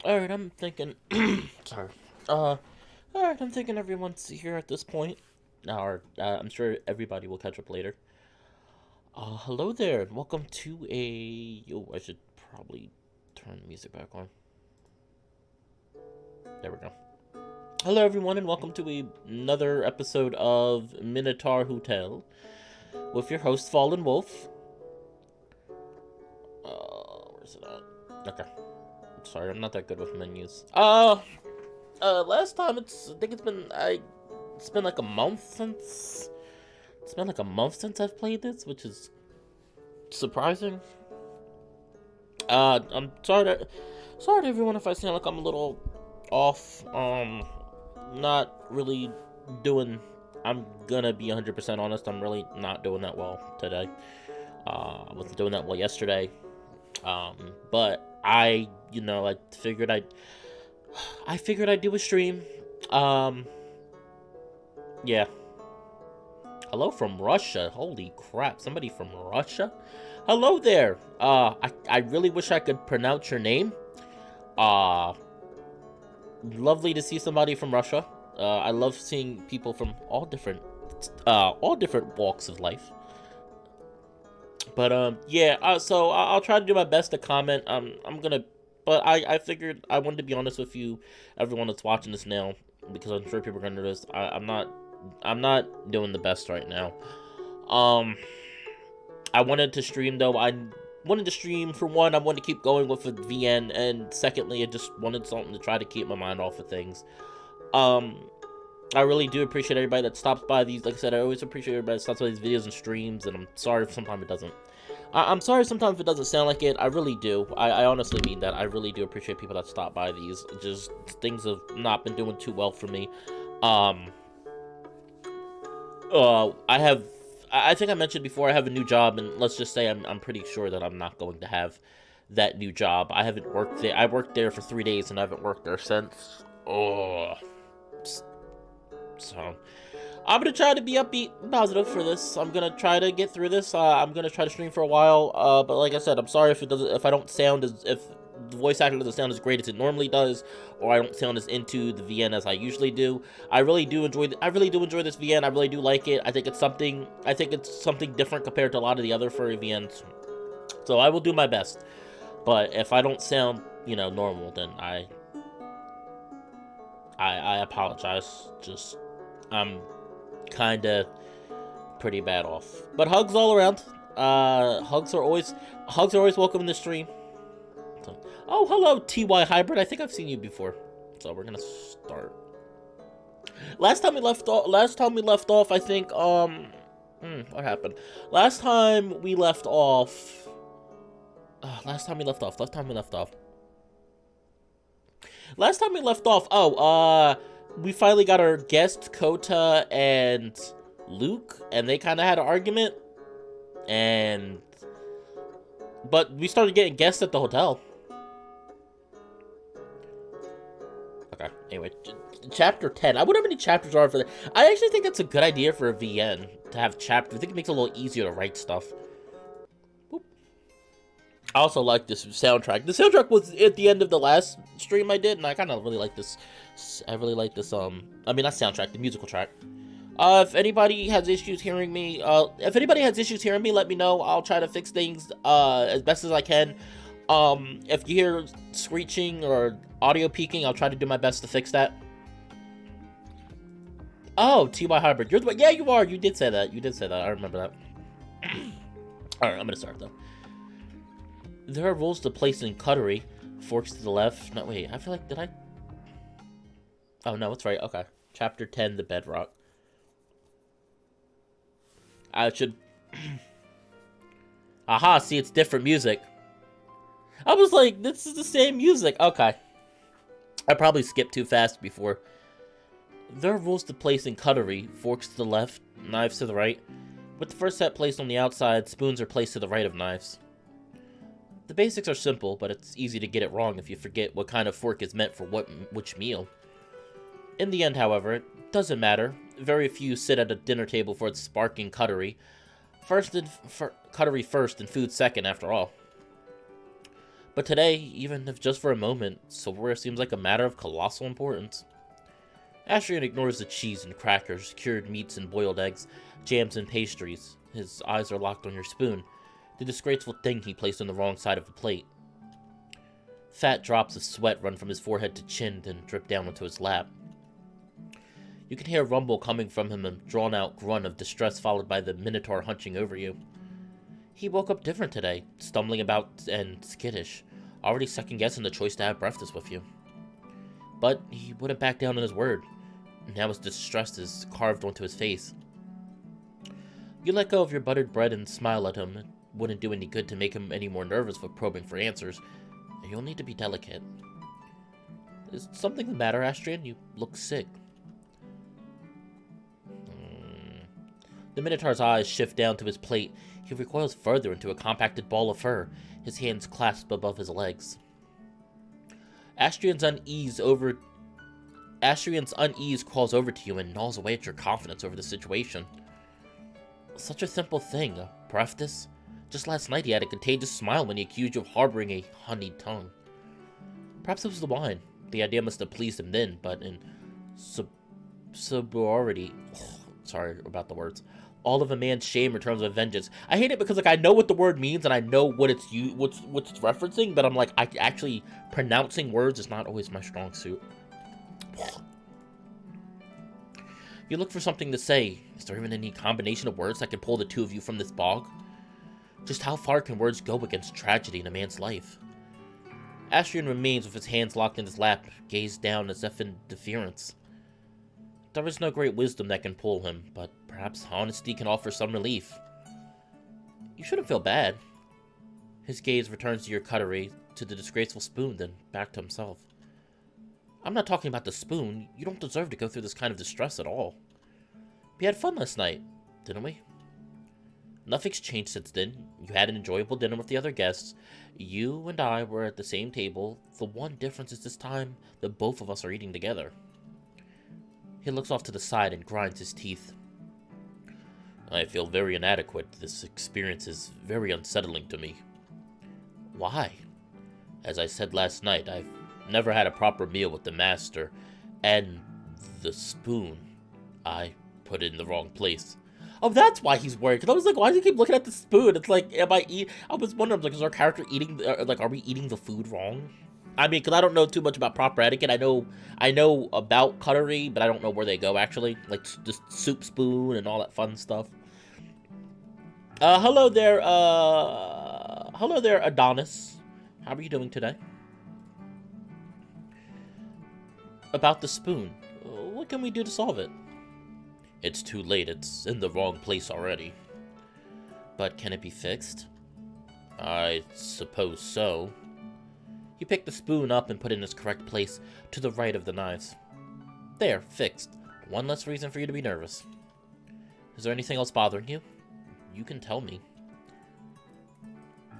Alright, I'm thinking... Sorry. Alright, I'm thinking everyone's here at this point. Or, I'm sure everybody will catch up later. Hello there, and welcome to a... Oh, I should probably turn the music back on. There we go. Hello everyone, and welcome to another episode of Minotaur Hotel with your host, Fallenwolf. Where's it at? Okay. Sorry, I'm not that good with menus. Last time I think it's been like a month since, I've played this, which is surprising. I'm sorry to everyone if I sound like I'm a little off, not really doing, I'm gonna be 100% honest, I'm really not doing that well today. I wasn't doing that well yesterday, but I figured I'd do a stream. Yeah. Hello from Russia. Holy crap, somebody from Russia? Hello there. I really wish I could pronounce your name. Lovely to see somebody from Russia. I love seeing people from all different walks of life. But, yeah, so I'll try to do my best to comment. But I figured I wanted to be honest with you, everyone that's watching this now, because I'm sure people are gonna notice. I'm not doing the best right now. I wanted to stream though. I wanted to stream for one. I wanted to keep going with the VN, and secondly, I just wanted something to try to keep my mind off of things. I really do appreciate everybody that stops by these. Like I said, I always appreciate everybody that stops by these videos and streams, and I'm sorry if sometimes it doesn't. I'm sorry sometimes if it doesn't sound like it. I really do. I honestly mean that. I really do appreciate people that stop by these. Just things have not been doing too well for me. I think I mentioned before I have a new job, and let's just say I'm pretty sure that I'm not going to have that new job. I haven't worked there. I worked there for 3 days, and I haven't worked there since. Oh. So, I'm gonna try to be upbeat and positive for this. I'm gonna try to get through this. I'm gonna try to stream for a while. But like I said, I'm sorry if I don't sound if the voice actor doesn't sound as great as it normally does, or I don't sound as into the VN as I usually do. I really do enjoy this VN. I really do like it. I think it's something different compared to a lot of the other furry VNs. So I will do my best. But if I don't sound, normal, then I apologize. Just I'm kind of pretty bad off. But hugs all around. Hugs are always welcome in the stream. So, oh, hello, TY Hybrid. I think I've seen you before. So we're gonna start. Last time we left off, I think, what happened? Last time we left off, we finally got our guest, Kota and Luke, and they kind of had an argument, but we started getting guests at the hotel. Okay, anyway, chapter 10. I wonder how many chapters are for that. I actually think that's a good idea for a VN, to have chapters. I think it makes it a little easier to write stuff. Boop. I also like this soundtrack. The soundtrack was at the end of the last stream I did, and I kind of really like this. I really like this, not soundtrack, the musical track. If anybody has issues hearing me, let me know. I'll try to fix things, as best as I can. If you hear screeching or audio peaking, I'll try to do my best to fix that. Oh, TY Hybrid, you're the one. Yeah, you are. You did say that. I remember that. Alright, I'm gonna start, though. There are rules to place in cutlery. Forks to the left. No, wait, I feel like, did I? Oh, no, it's right. Okay. Chapter 10, The Bedrock. I should... Aha, see, it's different music. I was like, this is the same music. Okay. I probably skipped too fast before. There are rules to place in cutlery. Forks to the left, knives to the right. With the first set placed on the outside, spoons are placed to the right of knives. The basics are simple, but it's easy to get it wrong if you forget what kind of fork is meant for which meal. In the end, however, it doesn't matter. Very few sit at a dinner table for its sparking cutlery. Cutlery first and food second, after all. But today, even if just for a moment, silverware seems like a matter of colossal importance. Astrian ignores the cheese and crackers, cured meats and boiled eggs, jams and pastries. His eyes are locked on your spoon, the disgraceful thing he placed on the wrong side of the plate. Fat drops of sweat run from his forehead to chin, then drip down onto his lap. You can hear a rumble coming from him, a drawn-out grunt of distress followed by the Minotaur hunching over you. He woke up different today, stumbling about and skittish, already second-guessing the choice to have breakfast with you. But he wouldn't back down on his word. Now his distress is carved onto his face. You let go of your buttered bread and smile at him. It wouldn't do any good to make him any more nervous for probing for answers. You'll need to be delicate. Is something the matter, Astrian? You look sick. The Minotaur's eyes shift down to his plate. He recoils further into a compacted ball of fur, his hands clasped above his legs. Astrian's unease crawls over to you and gnaws away at your confidence over the situation. Such a simple thing, a preface. Just last night he had a contagious smile when he accused you of harboring a honeyed tongue. Perhaps it was the wine. The idea must have pleased him then, but in sobriety... sorry about the words. All of a man's shame returns with vengeance. I hate it because like I know what the word means and I know what it's referencing, but I'm like actually pronouncing words is not always my strong suit. You look for something to say. Is there even any combination of words that can pull the two of you from this bog? Just how far can words go against tragedy in a man's life? Astrian remains with his hands locked in his lap, gazed down as if in deference. There is no great wisdom that can pull him, but perhaps honesty can offer some relief. You shouldn't feel bad. His gaze returns to your cutlery, to the disgraceful spoon, then back to himself. I'm not talking about the spoon. You don't deserve to go through this kind of distress at all. We had fun last night, didn't we? Nothing's changed since then. You had an enjoyable dinner with the other guests. You and I were at the same table. The one difference is this time that both of us are eating together. He looks off to the side and grinds his teeth. I feel very inadequate. This experience is very unsettling to me. Why? As I said last night, I've never had a proper meal with the master, and the spoon, I put it in the wrong place. Oh, that's why he's worried, because I was like, why does he keep looking at the spoon? It's like, I was wondering, like, is our character eating, like, are we eating the food wrong? I mean, because I don't know too much about proper etiquette. I know about cutlery, but I don't know where they go, actually. Like, just soup spoon and all that fun stuff. Hello there, Adonis. How are you doing today? About the spoon. What can we do to solve it? It's too late. It's in the wrong place already. But can it be fixed? I suppose so. You pick the spoon up and put it in its correct place, to the right of the knives. There, fixed. One less reason for you to be nervous. Is there anything else bothering you? You can tell me.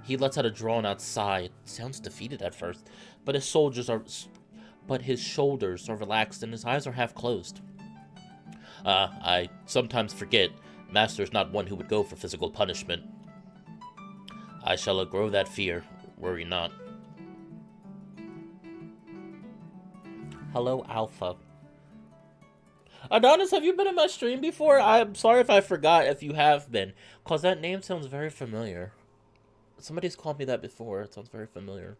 He lets out a drawn-out sigh. It sounds defeated at first, but his shoulders are relaxed and his eyes are half closed. I sometimes forget. Master's not one who would go for physical punishment. I shall outgrow that fear. Worry not. Hello, Alpha. Adonis, have you been in my stream before? I'm sorry if I forgot if you have been, because that name sounds very familiar. Somebody's called me that before. It sounds very familiar.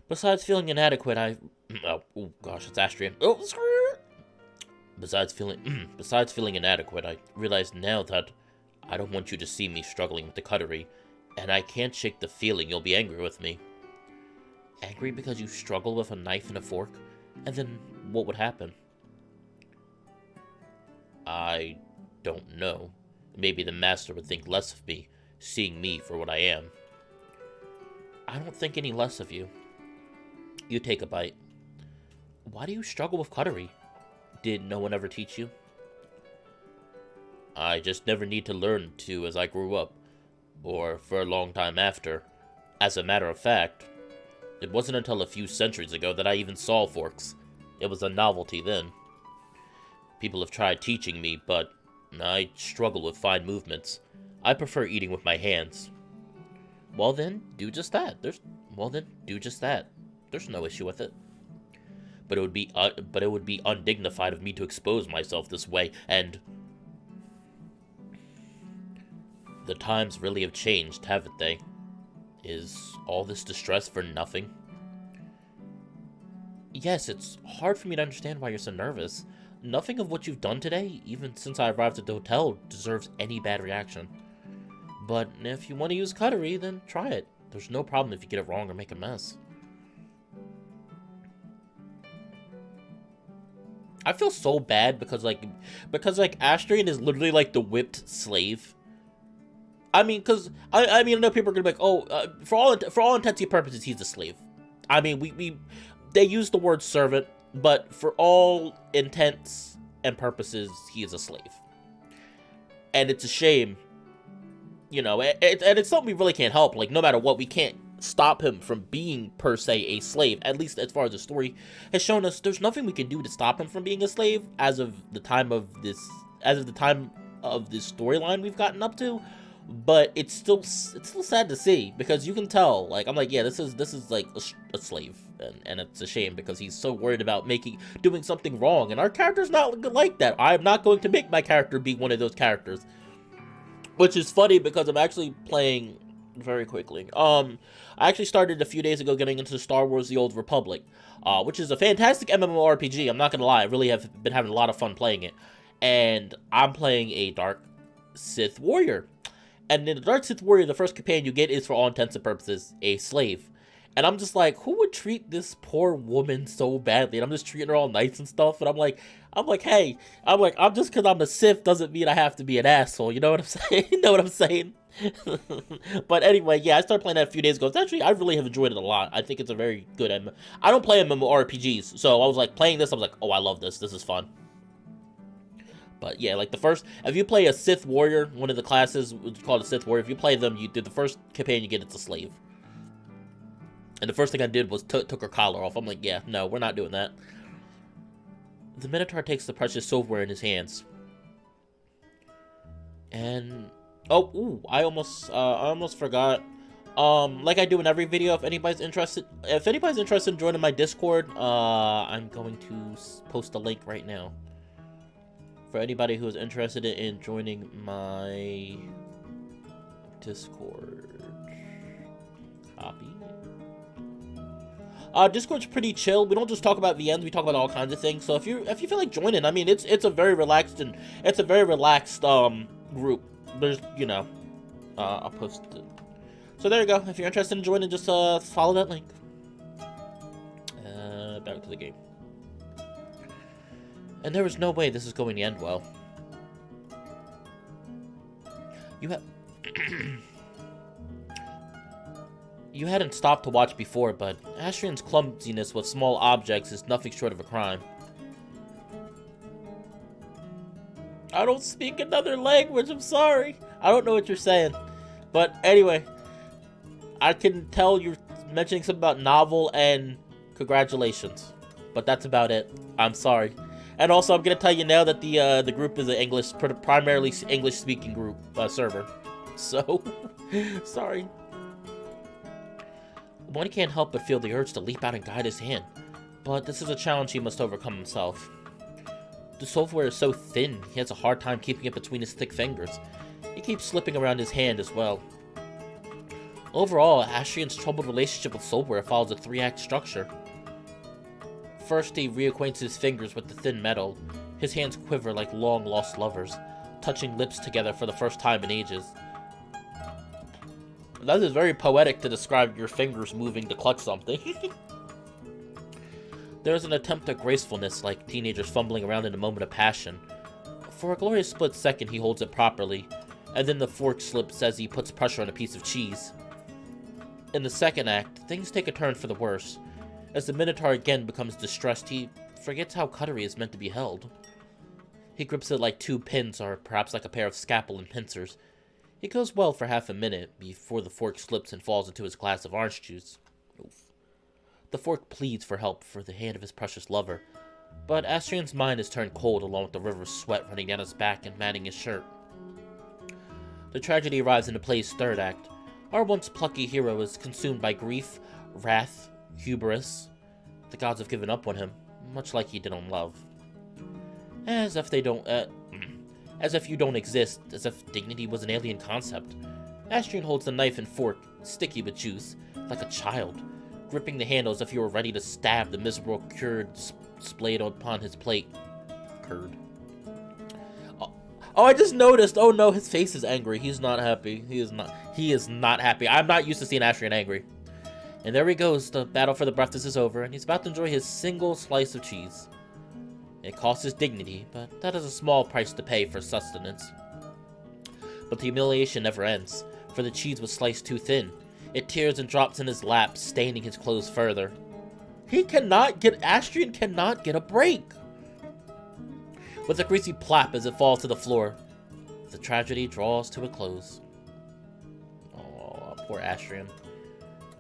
Besides feeling inadequate, oh gosh, it's Astrian. Oh, Besides feeling inadequate, I realize now that I don't want you to see me struggling with the cutlery, and I can't shake the feeling you'll be angry with me. Angry because you struggle with a knife and a fork? And then what would happen? I don't know. Maybe the master would think less of me, seeing me for what I am. I don't think any less of you. You take a bite. Why do you struggle with cutlery? Did no one ever teach you? I just never need to learn to as I grew up, or for a long time after. As a matter of fact, it wasn't until a few centuries ago that I even saw forks. It was a novelty then. People have tried teaching me, but I struggle with fine movements. I prefer eating with my hands. Well then, do just that. Well then, do just that. There's no issue with it. But it would be undignified of me to expose myself this way, and the times really have changed, haven't they? Is all this distress for nothing? Yes, it's hard for me to understand why you're so nervous. Nothing of what you've done today, even since I arrived at the hotel, deserves any bad reaction. But if you want to use cutlery, then try it. There's no problem if you get it wrong or make a mess. I feel so bad because Astrian is literally like the whipped slave. I mean, I know people are gonna be like, oh, for all intents and purposes, he's a slave. I mean, they use the word servant, but for all intents and purposes, he is a slave. And it's a shame, you know, and it's something we really can't help. Like, no matter what, we can't stop him from being, per se, a slave. At least as far as the story has shown us, there's nothing we can do to stop him from being a slave as of the time of this storyline we've gotten up to. But it's still sad to see, because you can tell, like, I'm like, yeah, this is like a slave, and it's a shame because he's so worried about doing something wrong, and our character's not like that. I'm not going to make my character be one of those characters, which is funny because I'm actually playing very quickly. I actually started a few days ago getting into Star Wars: The Old Republic, which is a fantastic MMORPG. I'm not gonna lie, I really have been having a lot of fun playing it, and I'm playing a Dark Sith Warrior. And in the Dark Sith Warrior, the first companion you get is, for all intents and purposes, a slave. And I'm just like, who would treat this poor woman so badly? And I'm just treating her all nice and stuff. And I'm like, hey, I'm just because I'm a Sith doesn't mean I have to be an asshole. You know what I'm saying? You know what I'm saying? But anyway, yeah, I started playing that a few days ago. It's actually, I really have enjoyed it a lot. I think it's a very good MMO. I don't play MMORPGs, so I was like, playing this, I was like, oh, I love this. This is fun. But yeah, like if you play a Sith Warrior, one of the classes called a Sith Warrior, if you play them, you did the first companion you get, it's a slave. And the first thing I did was took her collar off. I'm like, yeah, no, we're not doing that. The Minotaur takes the precious silverware in his hands. And I almost forgot. Like I do in every video, if anybody's interested in joining my Discord, I'm going to post a link right now. For anybody who is interested in joining my Discord, copy. Discord's pretty chill. We don't just talk about VNs, we talk about all kinds of things. So if you feel like joining, I mean, it's a very relaxed group. There's, you know, I'll post it. So there you go. If you're interested in joining, just follow that link. Back to the game. And there was no way this is going to end well. You hadn't stopped to watch before, but Astrian's clumsiness with small objects is nothing short of a crime. I don't speak another language, I'm sorry. I don't know what you're saying. But anyway, I can tell you're mentioning something about novel and congratulations. But that's about it. I'm sorry. And also, I'm gonna tell you now that the group is an primarily English-speaking group server. So, sorry. One can't help but feel the urge to leap out and guide his hand, but this is a challenge he must overcome himself. The silverware is so thin, he has a hard time keeping it between his thick fingers. It keeps slipping around his hand as well. Overall, Astrian's troubled relationship with silverware follows a 3-act structure. First, he reacquaints his fingers with the thin metal. His hands quiver like long-lost lovers, touching lips together for the first time in ages. That is very poetic to describe your fingers moving to clutch something. There is an attempt at gracefulness, like teenagers fumbling around in a moment of passion. For a glorious split second, he holds it properly, and then the fork slips as he puts pressure on a piece of cheese. In the second act, things take a turn for the worse. As the Minotaur again becomes distressed, he forgets how cutlery is meant to be held. He grips it like 2 pins, or perhaps like a pair of scalpel and pincers. It goes well for half a minute, before the fork slips and falls into his glass of orange juice. Oof. The fork pleads for help for the hand of his precious lover, but Astrian's mind is turned cold along with the river of sweat running down his back and matting his shirt. The tragedy arrives in the play's third act. Our once plucky hero is consumed by grief, wrath, hubris. The gods have given up on him, much like he did on love. As if you don't exist, as if dignity was an alien concept. Astrian holds the knife and fork, sticky with juice, like a child, gripping the handle as if he were ready to stab the miserable curd splayed upon his plate. Curd. Oh, I just noticed. Oh no, his face is angry. He's not happy. He is not happy. I'm not used to seeing Astrian angry. And there he goes. The battle for the breathless is over, and he's about to enjoy his single slice of cheese. It costs his dignity, but that is a small price to pay for sustenance. But the humiliation never ends, for the cheese was sliced too thin. It tears and drops in his lap, staining his clothes further. Astrian cannot get a break. With a greasy plop as it falls to the floor, the tragedy draws to a close. Oh, poor Astrian.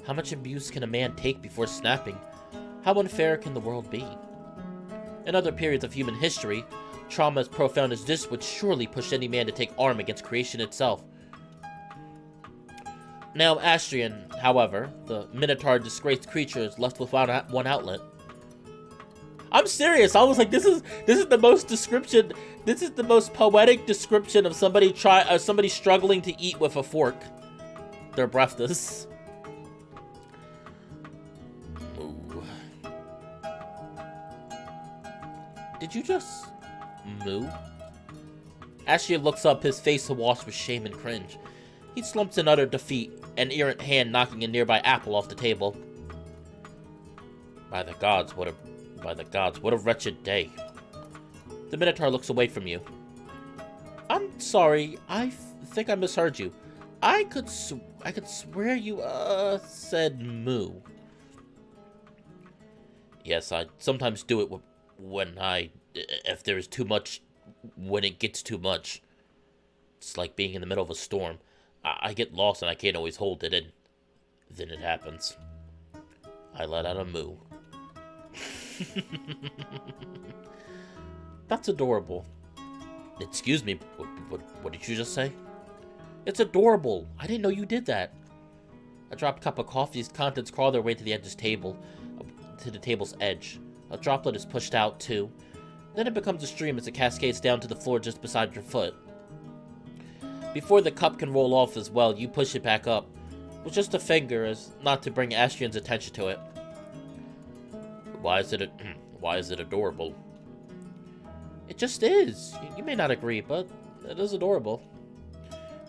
How much abuse can a man take before snapping? How unfair can the world be? In other periods of human history, trauma as profound as this would surely push any man to take arm against creation itself. Now Astrian, however, the Minotaur disgraced creature, is left with one outlet. I'm serious. I was like, this is the most description. This is the most poetic description of somebody struggling to eat with a fork. They're breathless. Moo. Did you just moo? Astrian looks up, his face awash with shame and cringe. He slumps in utter defeat, an errant hand knocking a nearby apple off the table. By the gods, what a wretched day. The Minotaur looks away from you. I'm sorry, I think I misheard you. I could swear you, said moo. Yes, I sometimes do it if there is too much, when it gets too much. It's like being in the middle of a storm. I get lost and I can't always hold it in. Then it happens. I let out a moo. That's adorable. Excuse me, what did you just say? It's adorable. I didn't know you did that. A dropped cup of coffee's contents crawl their way to the table's edge. A droplet is pushed out too. Then it becomes a stream as it cascades down to the floor just beside your foot. Before the cup can roll off as well, you push it back up, with just a finger as not to bring Astrian's attention to it. Why is it adorable? It just is. You may not agree, but it is adorable.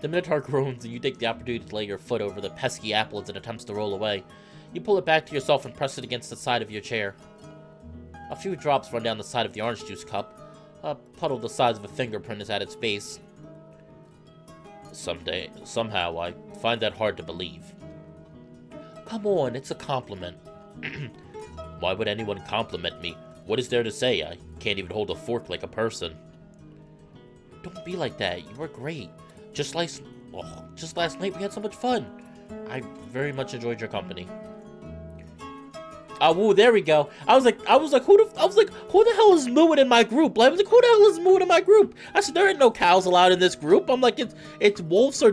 The Minotaur groans and you take the opportunity to lay your foot over the pesky apple as it attempts to roll away. You pull it back to yourself and press it against the side of your chair. A few drops run down the side of the orange juice cup. A puddle the size of a fingerprint is at its base. Somehow, I find that hard to believe. Come on, it's a compliment. Why would anyone compliment me? What is there to say? I can't even hold a fork like a person. Don't be like that. You were great. Just last night we had so much fun. I very much enjoyed your company. Oh, woo, there we go. I was like, who the hell is mooing in my group? I was like, who the hell is mooing in my group? I said, there ain't no cows allowed in this group. I'm like, it's wolves or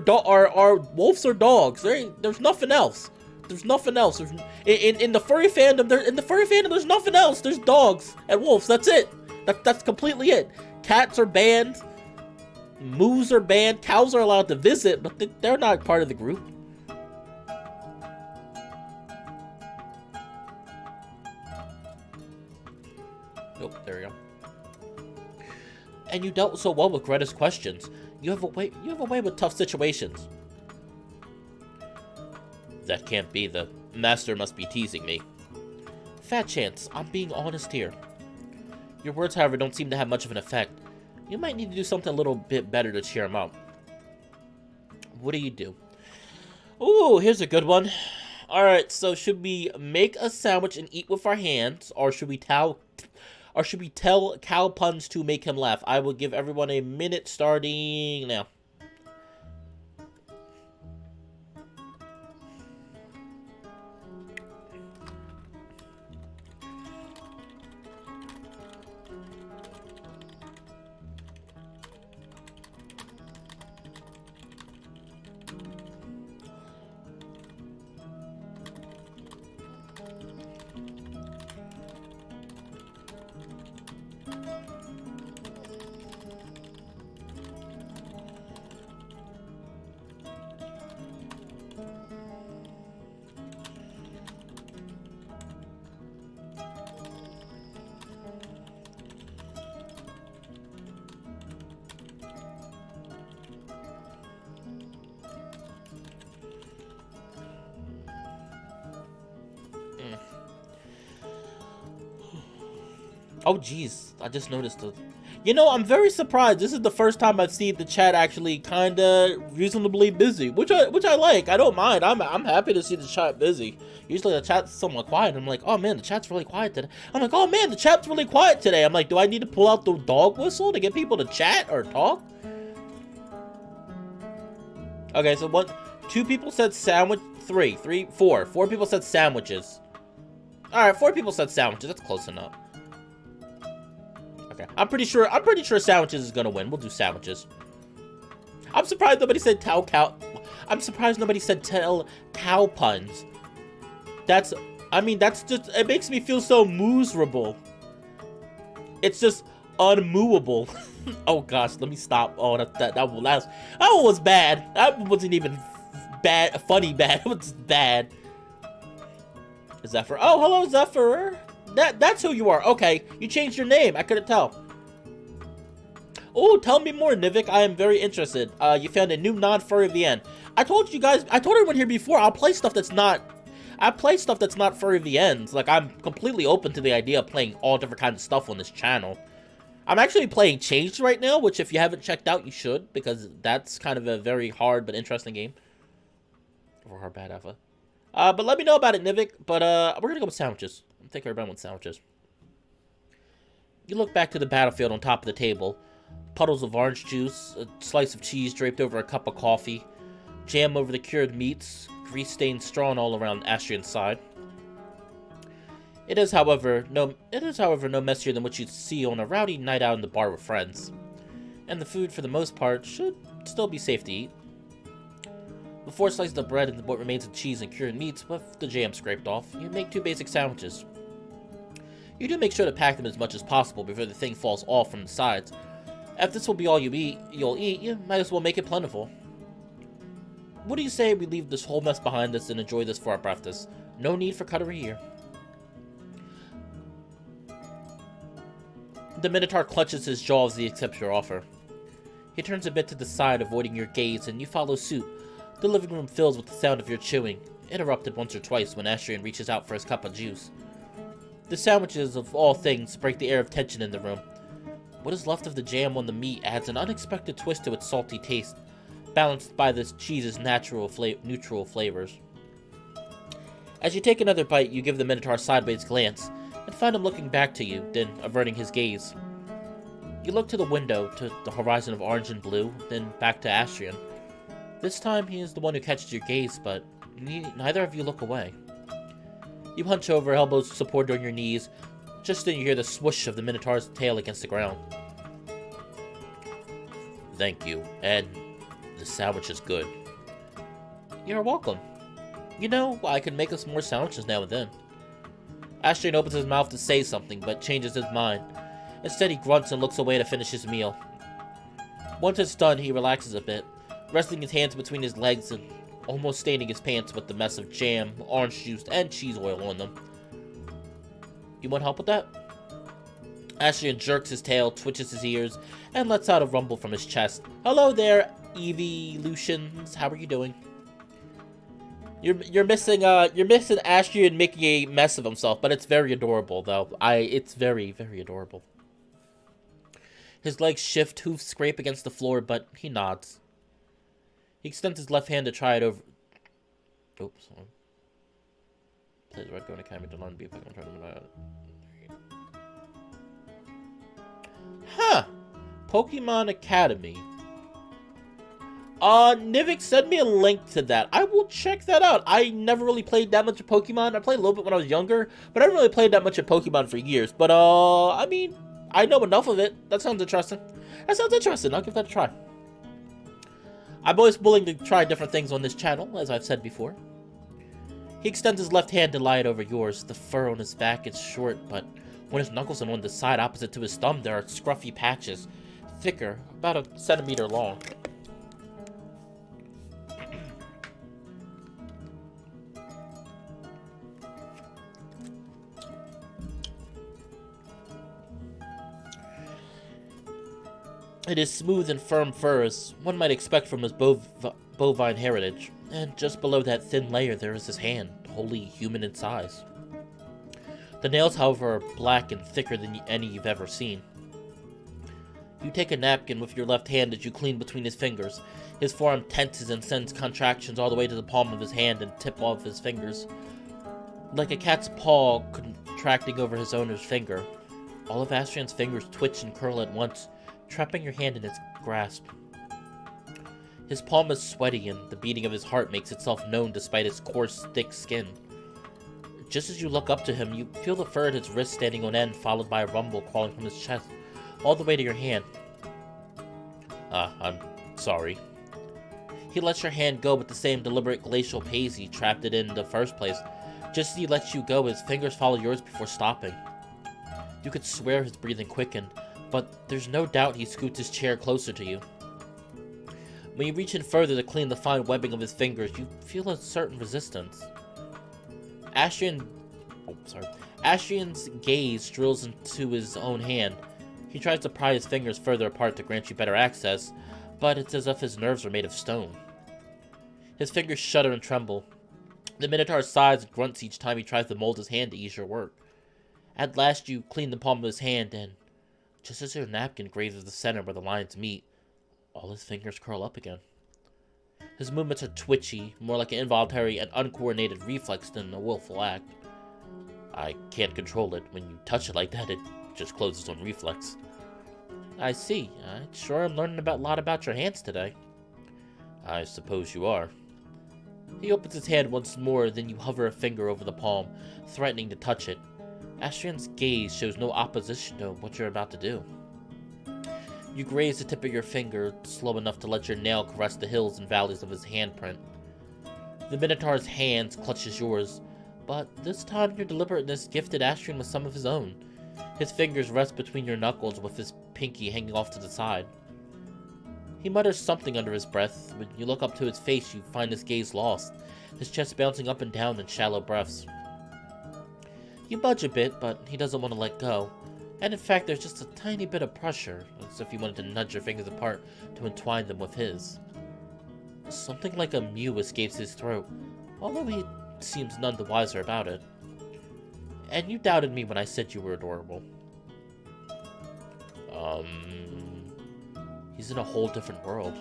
wolves or dogs. There's nothing else. There's nothing else. In the furry fandom, there's nothing else. There's dogs and wolves. That's it. That's completely it. Cats are banned. Moos are banned. Cows are allowed to visit, but they're not part of the group. Nope, there we go. And you dealt so well with Greta's questions. You have a way with tough situations. That can't be. The master must be teasing me. Fat chance. I'm being honest here. Your words, however, don't seem to have much of an effect. You might need to do something a little bit better to cheer him up. What do you do? Ooh, here's a good one. Alright, so should we make a sandwich and eat with our hands, or should we tell cow puns to make him laugh? I will give everyone a minute starting now. Oh, jeez. I just noticed it. You know, I'm very surprised. This is the first time I've seen the chat actually kind of reasonably busy, which I like. I don't mind. I'm happy to see the chat busy. Usually the chat's somewhat quiet. I'm like, oh man, the chat's really quiet today. I'm like, oh man, the chat's really quiet today. I'm like, do I need to pull out the dog whistle to get people to chat or talk? Okay, so 2 people said sandwich. 4 people said sandwiches. All right, 4 people said sandwiches. That's close enough. Okay, I'm pretty sure sandwiches is gonna win. We'll do sandwiches. I'm surprised nobody said cow. I'm surprised nobody said cow puns. That's just, it makes me feel so miserable. It's just unmovable. Oh gosh, let me stop. Oh, that one was bad. That wasn't even bad, funny bad. It was bad. Zephyr. Oh, hello, Zephyr. That's who you are. Okay, you changed your name. I couldn't tell. Oh, tell me more, Nivik. I am very interested. You found a new non-furry VN. I told everyone here before, I play stuff that's not furry VNs. Like, I'm completely open to the idea of playing all different kinds of stuff on this channel. I'm actually playing Changed right now, which if you haven't checked out, you should, because that's kind of a very hard but interesting game. Or hard bad alpha. But let me know about it, Nivik. But we're gonna go with sandwiches. I think everybody wants sandwiches. You look back to the battlefield on top of the table. Puddles of orange juice, a slice of cheese draped over a cup of coffee, jam over the cured meats, grease stains strewn all around Astrian's side. It is, however, no messier than what you'd see on a rowdy night out in the bar with friends. And the food, for the most part, should still be safe to eat. The 4 slices of bread and what remains of cheese and cured meats, with the jam scraped off, you make 2 basic sandwiches. You do make sure to pack them as much as possible before the thing falls off from the sides. If this will be all you'll eat, you might as well make it plentiful. What do you say we leave this whole mess behind us and enjoy this for our breakfast? No need for cutlery here. The Minotaur clutches his jaw as he accepts your offer. He turns a bit to the side, avoiding your gaze, and you follow suit. The living room fills with the sound of your chewing, interrupted once or twice when Astrian reaches out for his cup of juice. The sandwiches, of all things, break the air of tension in the room. What is left of the jam on the meat adds an unexpected twist to its salty taste, balanced by this cheese's neutral flavors. As you take another bite, you give the Minotaur a sideways glance, and find him looking back to you, then averting his gaze. You look to the window, to the horizon of orange and blue, then back to Astrian. This time, he is the one who catches your gaze, but neither of you look away. You hunch over, elbows supported on your knees. Just then you hear the swoosh of the Minotaur's tail against the ground. Thank you, and the sandwich is good. You're welcome. You know, I can make us more sandwiches now and then. Astrian opens his mouth to say something, but changes his mind. Instead, he grunts and looks away to finish his meal. Once it's done, he relaxes a bit, resting his hands between his legs and almost staining his pants with the mess of jam, orange juice, and cheese oil on them. You want help with that? Astrian jerks his tail, twitches his ears, and lets out a rumble from his chest. Hello there, Evolutions. How are you doing? You're missing Astrian making a mess of himself, but it's very adorable though. It's very, very adorable. His legs shift, hoofs scrape against the floor, but he nods. He extends his left hand to try it over. Oops. Plays Red Going Academy to learn beef. I'm trying to about it. Huh. Pokemon Academy. Nivik, send me a link to that. I will check that out. I never really played that much of Pokemon. I played a little bit when I was younger, but I haven't really played that much of Pokemon for years. But, I mean, I know enough of it. That sounds interesting. I'll give that a try. I'm always willing to try different things on this channel, as I've said before. He extends his left hand to lie it over yours. The fur on his back is short, but when his knuckles are on the side opposite to his thumb, there are scruffy patches, thicker, about a centimeter long. It is smooth and firm fur, as one might expect from his bovine heritage, and just below that thin layer there is his hand, wholly human in size. The nails, however, are black and thicker than any you've ever seen. You take a napkin with your left hand as you clean between his fingers. His forearm tenses and sends contractions all the way to the palm of his hand and tip off his fingers. Like a cat's paw contracting over his owner's finger. All of Astrian's fingers twitch and curl at once, trapping your hand in its grasp. His palm is sweaty and the beating of his heart makes itself known despite his coarse, thick skin. Just as you look up to him, you feel the fur at his wrist standing on end, followed by a rumble crawling from his chest, all the way to your hand. I'm sorry. He lets your hand go with the same deliberate glacial pace he trapped it in the first place. Just as he lets you go, his fingers follow yours before stopping. You could swear his breathing quickened, but there's no doubt he scoots his chair closer to you. When you reach in further to clean the fine webbing of his fingers, you feel a certain resistance. Astrian's gaze drills into his own hand. He tries to pry his fingers further apart to grant you better access, but it's as if his nerves are made of stone. His fingers shudder and tremble. The Minotaur sighs and grunts each time he tries to mold his hand to ease your work. At last you clean the palm of his hand, and just as your napkin grazes the center where the lines meet, all his fingers curl up again. His movements are twitchy, more like an involuntary and uncoordinated reflex than a willful act. I can't control it. When you touch it like that, it just closes on reflex. I see. I sure am learning a lot about your hands today. I suppose you are. He opens his hand once more, then you hover a finger over the palm, threatening to touch it. Astrian's gaze shows no opposition to what you're about to do. You graze the tip of your finger, slow enough to let your nail caress the hills and valleys of his handprint. The Minotaur's hands clutches yours, but this time your deliberateness gifted Astrian with some of his own. His fingers rest between your knuckles with his pinky hanging off to the side. He mutters something under his breath. When you look up to his face, you find his gaze lost, his chest bouncing up and down in shallow breaths. You budge a bit, but he doesn't want to let go. And in fact, there's just a tiny bit of pressure, as if he wanted to nudge your fingers apart to entwine them with his. Something like a mew escapes his throat, although he seems none the wiser about it. And you doubted me when I said you were adorable. He's in a whole different world.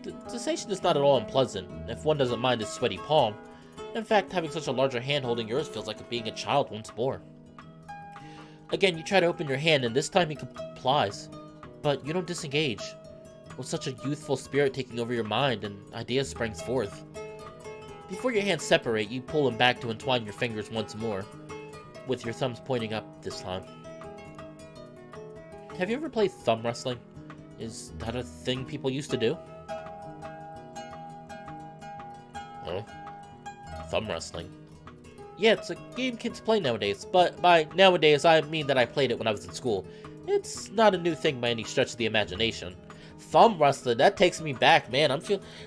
The sensation is not at all unpleasant, if one doesn't mind his sweaty palm. In fact, having such a larger hand holding yours feels like being a child once more. Again, you try to open your hand, and this time he complies. But you don't disengage. With such a youthful spirit taking over your mind, an idea springs forth. Before your hands separate, you pull them back to entwine your fingers once more, with your thumbs pointing up this time. Have you ever played thumb wrestling? Is that a thing people used to do? Huh? Thumb wrestling. Yeah, it's a game kids play nowadays, but by nowadays I mean that I played it when I was in school. It's not a new thing by any stretch of the imagination. Thumb wrestling, that takes me back, man.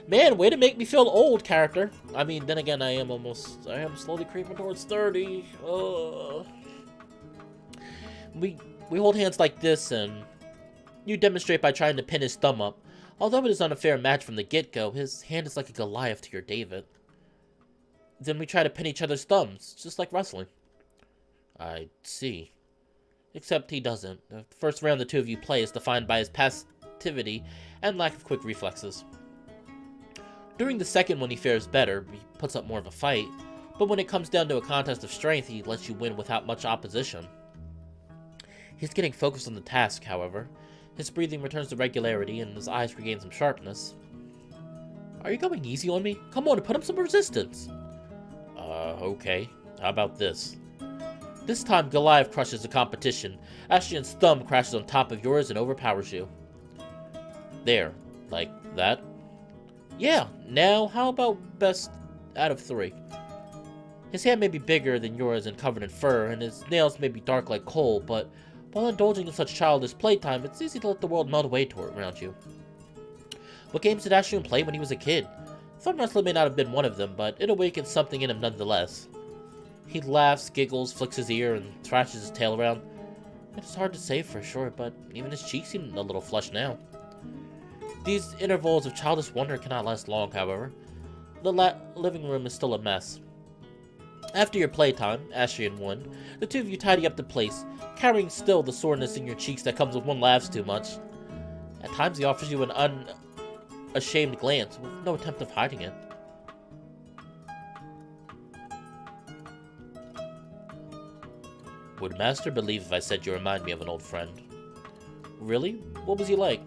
Man, way to make me feel old, character. I mean, then again, I am slowly creeping towards 30. We hold hands like this, and you demonstrate by trying to pin his thumb up. Although it is not a fair match from the get-go, his hand is like a Goliath to your David. Then we try to pin each other's thumbs, just like wrestling. I see. Except he doesn't. The first round the two of you play is defined by his passivity and lack of quick reflexes. During the second one he fares better, he puts up more of a fight, but when it comes down to a contest of strength, he lets you win without much opposition. He's getting focused on the task, however. His breathing returns to regularity, and his eyes regain some sharpness. Are you going easy on me? Come on, put up some resistance! Okay. How about this? This time, Goliath crushes the competition. Astrian's thumb crashes on top of yours and overpowers you. There. Like that? Yeah. Now, how about best out of 3? His hand may be bigger than yours and covered in fur, and his nails may be dark like coal, but while indulging in such childish playtime, it's easy to let the world melt away around you. What games did Astrian play when he was a kid? Thumb wrestling may not have been one of them, but it awakens something in him nonetheless. He laughs, giggles, flicks his ear, and thrashes his tail around. It's hard to say for sure, but even his cheeks seem a little flushed now. These intervals of childish wonder cannot last long, however. The living room is still a mess. After your playtime, Ashley and one, the two of you tidy up the place, carrying still the soreness in your cheeks that comes when one laughs too much. At times he offers you an unashamed glance, with no attempt of hiding it. Would Master believe if I said you remind me of an old friend? Really? What was he like?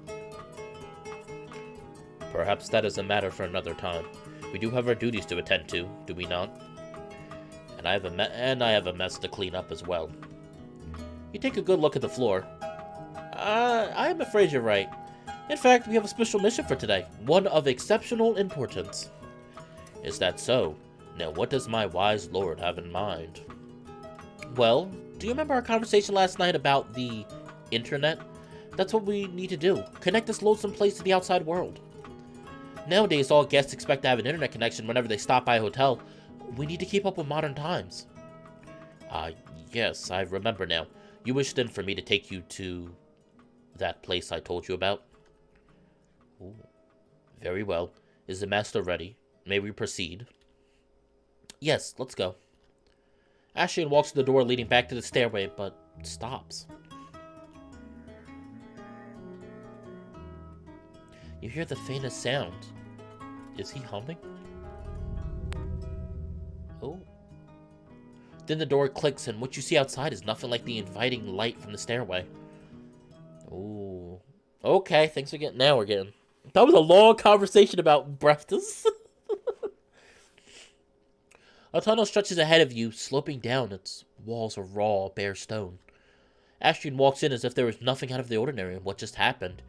Perhaps that is a matter for another time. We do have our duties to attend to, do we not? And I have a mess to clean up as well. You take a good look at the floor. I am afraid you're right. In fact, we have a special mission for today, one of exceptional importance. Is that so? Now what does my wise lord have in mind? Well, do you remember our conversation last night about the internet? That's what we need to do. Connect this lonesome place to the outside world. Nowadays, all guests expect to have an internet connection whenever they stop by a hotel. We need to keep up with modern times. Yes, I remember now. You wished then for me to take you to that place I told you about? Ooh. Very well. Is the master ready? May we proceed? Yes, let's go. Ashley walks to the door leading back to the stairway, but stops. You hear the faintest sound. Is he humming? Oh. Then the door clicks, and what you see outside is nothing like the inviting light from the stairway. Ooh. Okay, thanks for getting... Now we're getting... That was a long conversation about breakfast. A tunnel stretches ahead of you, sloping down. Its walls are raw, bare stone. Ashton walks in as if there was nothing out of the ordinary in what just happened.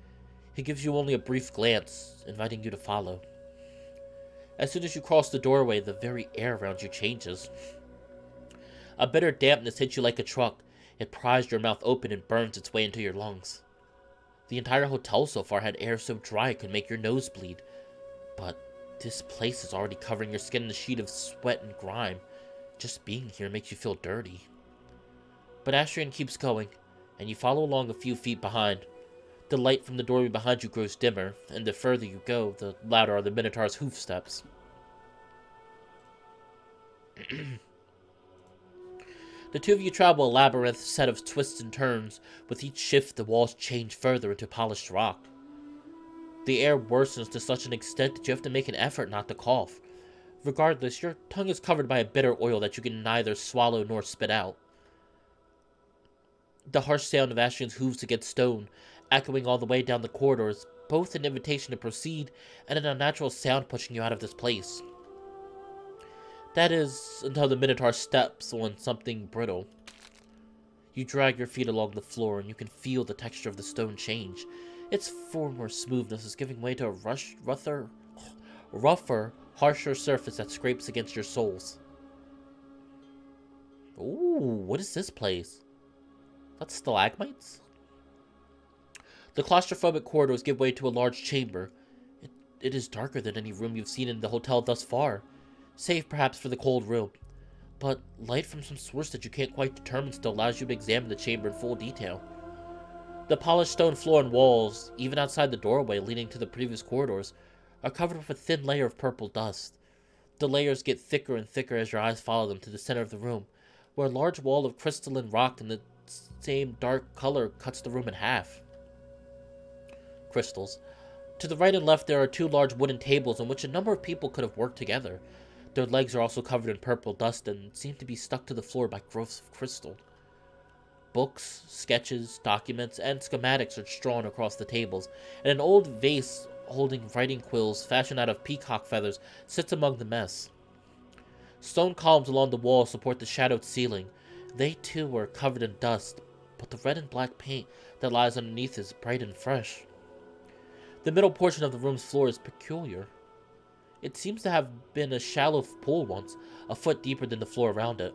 He gives you only a brief glance, inviting you to follow. As soon as you cross the doorway, the very air around you changes. A bitter dampness hits you like a truck. It pries your mouth open and burns its way into your lungs. The entire hotel so far had air so dry it could make your nose bleed. But this place is already covering your skin in a sheet of sweat and grime. Just being here makes you feel dirty. But Astrian keeps going, and you follow along a few feet behind. The light from the doorway behind you grows dimmer, and the further you go, the louder are the Minotaur's hoof steps. The two of you travel a labyrinth set of twists and turns. With each shift, the walls change further into polished rock. The air worsens to such an extent that you have to make an effort not to cough. Regardless, your tongue is covered by a bitter oil that you can neither swallow nor spit out. The harsh sound of Astrian's hooves against stone, echoing all the way down the corridors, both an invitation to proceed and an unnatural sound pushing you out of this place. That is, until the Minotaur steps on something brittle. You drag your feet along the floor, and you can feel the texture of the stone change. Its former smoothness is giving way to a rougher, harsher surface that scrapes against your soles. Ooh, what is this place? That's stalagmites? The claustrophobic corridors give way to a large chamber. It is darker than any room you've seen in the hotel thus far, save perhaps for the cold room. But light from some source that you can't quite determine still allows you to examine the chamber in full detail. The polished stone floor and walls, even outside the doorway leading to the previous corridors, are covered with a thin layer of purple dust. The layers get thicker and thicker as your eyes follow them to the center of the room, where a large wall of crystalline rock in the same dark color cuts the room in half. Crystals. To the right and left there are two large wooden tables on which a number of people could have worked together. Their legs are also covered in purple dust and seem to be stuck to the floor by growths of crystal. Books, sketches, documents, and schematics are strewn across the tables, and an old vase holding writing quills fashioned out of peacock feathers sits among the mess. Stone columns along the wall support the shadowed ceiling. They too are covered in dust, but the red and black paint that lies underneath is bright and fresh. The middle portion of the room's floor is peculiar. It seems to have been a shallow pool once, a foot deeper than the floor around it.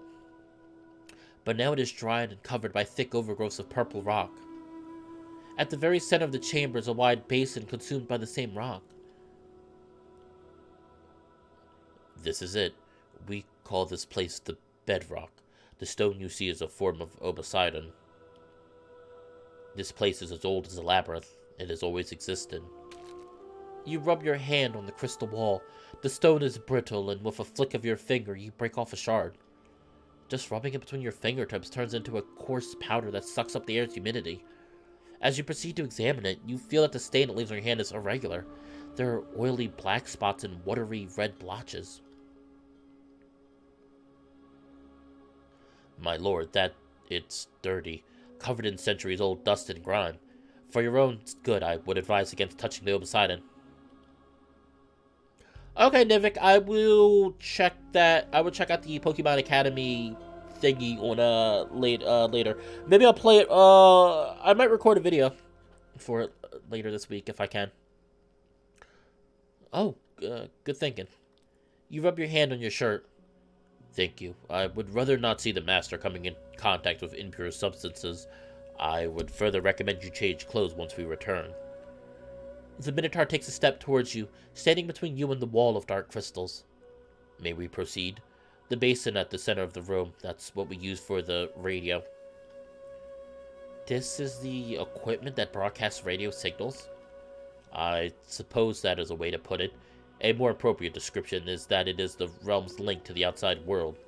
But now it is dried and covered by thick overgrowths of purple rock. At the very center of the chamber is a wide basin consumed by the same rock. This is it. We call this place the bedrock. The stone you see is a form of Obsidian. This place is as old as the labyrinth. It has always existed. You rub your hand on the crystal wall. The stone is brittle, and with a flick of your finger, you break off a shard. Just rubbing it between your fingertips turns into a coarse powder that sucks up the air's humidity. As you proceed to examine it, you feel that the stain it leaves on your hand is irregular. There are oily black spots and watery red blotches. My lord, it's dirty, covered in centuries-old dust and grime. For your own good, I would advise against touching the Poseidon. Okay, Nivik, I will check that. I will check out the Pokemon Academy thingy on later. Maybe I'll play it. I might record a video for it later this week if I can. Oh, good thinking. You rub your hand on your shirt. Thank you. I would rather not see the master coming in contact with impure substances. I would further recommend you change clothes once we return. The Minotaur takes a step towards you, standing between you and the wall of dark crystals. May we proceed? The basin at the center of the room, that's what we use for the radio. This is the equipment that broadcasts radio signals? I suppose that is a way to put it. A more appropriate description is that it is the realm's link to the outside world.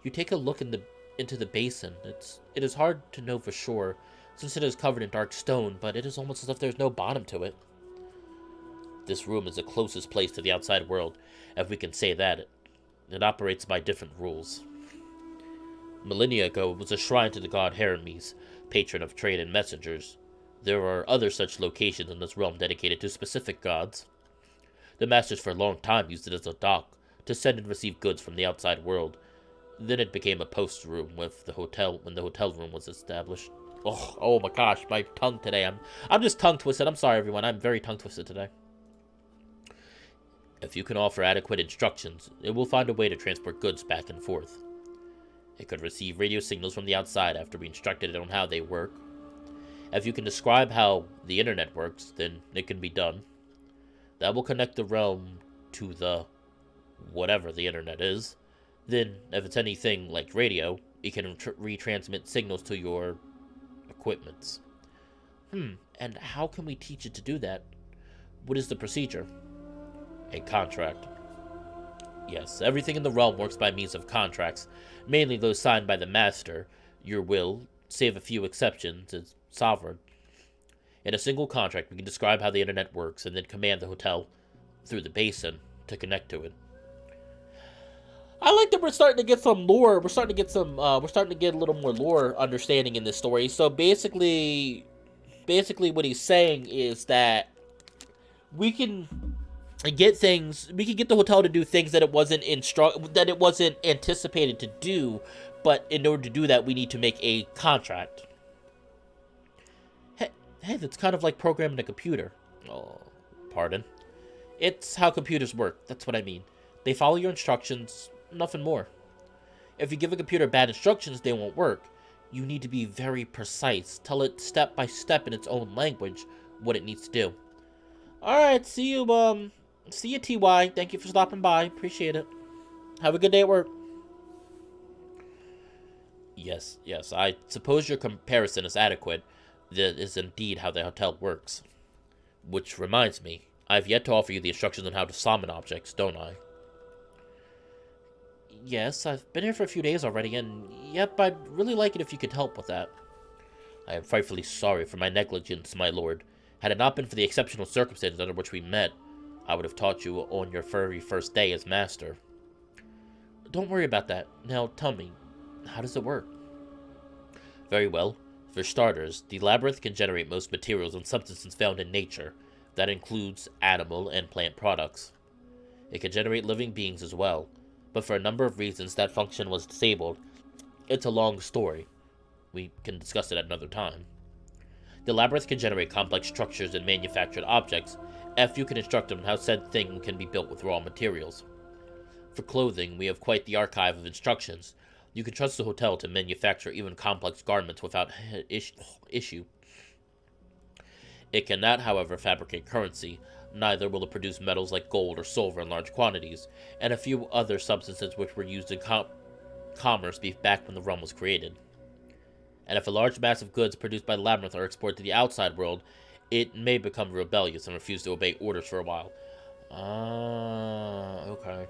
You take a look into the basin. It is hard to know for sure, since it is covered in dark stone, but it is almost as if there's no bottom to it. This room is the closest place to the outside world, if we can say that. It operates by different rules. Millennia ago, it was a shrine to the god Hermes, patron of trade and messengers. There are other such locations in this realm dedicated to specific gods. The masters for a long time used it as a dock to send and receive goods from the outside world. Then it became a post room with the hotel when the hotel room was established. Oh my gosh, my tongue today. I'm just tongue twisted. I'm sorry everyone. I'm very tongue twisted today. If you can offer adequate instructions, it will find a way to transport goods back and forth. It could receive radio signals from the outside after we instructed it on how they work. If you can describe how the internet works, then it can be done. That will connect the realm to the whatever the internet is. Then, if it's anything like radio, it can retransmit signals to your equipments. And how can we teach it to do that? What is the procedure? A contract. Yes, everything in the realm works by means of contracts, mainly those signed by the master. Your will, save a few exceptions, is sovereign. In a single contract, we can describe how the internet works and then command the hotel, through the basin, to connect to it. I like that we're starting to get some lore. We're starting to get a little more lore understanding in this story. So basically what he's saying is that we can get the hotel to do things that it wasn't anticipated to do, but in order to do that, we need to make a contract. Hey, that's kind of like programming a computer. Oh, pardon. It's how computers work. That's what I mean. They follow your instructions, nothing more. If you give a computer bad instructions, they won't work. You need to be very precise. Tell it step by step in its own language what it needs to do. Alright, see you, TY. Thank you for stopping by. Appreciate it. Have a good day at work. Yes, I suppose your comparison is adequate. That is indeed how the hotel works. Which reminds me, I've yet to offer you the instructions on how to summon objects, don't I? Yes, I've been here for a few days already, and yep, I'd really like it if you could help with that. I am frightfully sorry for my negligence, my lord. Had it not been for the exceptional circumstances under which we met, I would have taught you on your very first day as master. Don't worry about that. Now, tell me, how does it work? Very well. For starters, the labyrinth can generate most materials and substances found in nature. That includes animal and plant products. It can generate living beings as well, but for a number of reasons that function was disabled. It's a long story. We can discuss it at another time. The labyrinth can generate complex structures and manufactured objects, if you can instruct them on how said thing can be built with raw materials. For clothing, we have quite the archive of instructions. You can trust the hotel to manufacture even complex garments without issue. It cannot, however, fabricate currency. Neither will it produce metals like gold or silver in large quantities, and a few other substances which were used in commerce back when the realm was created. And if a large mass of goods produced by the labyrinth are exported to the outside world, it may become rebellious and refuse to obey orders for a while. Okay.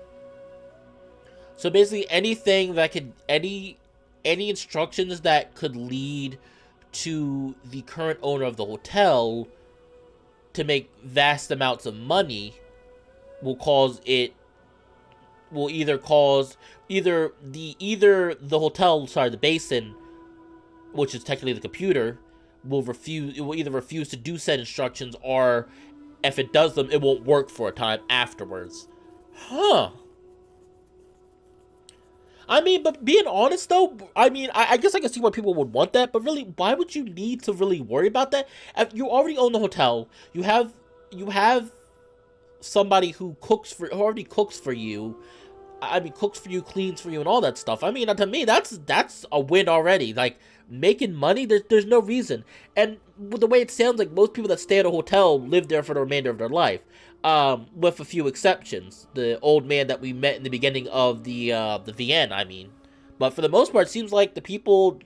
So basically, anything that could any instructions that could lead to the current owner of the hotel to make vast amounts of money will cause it will either the hotel, sorry, the basin, which is technically the computer, will either refuse to do said instructions, or if it does them, it won't work for a time afterwards. Huh. I mean, but being honest though, I mean, I guess I can see why people would want that, but really, why would you need to really worry about that? If you already own the hotel, you have somebody who already cooks for you. I mean, cooks for you, cleans for you, and all that stuff. I mean, to me, that's a win already. Like, making money, there's no reason. And with the way it sounds, like most people that stay at a hotel live there for the remainder of their life, with a few exceptions. The old man that we met in the beginning of the VN, I mean. But for the most part, it seems like the people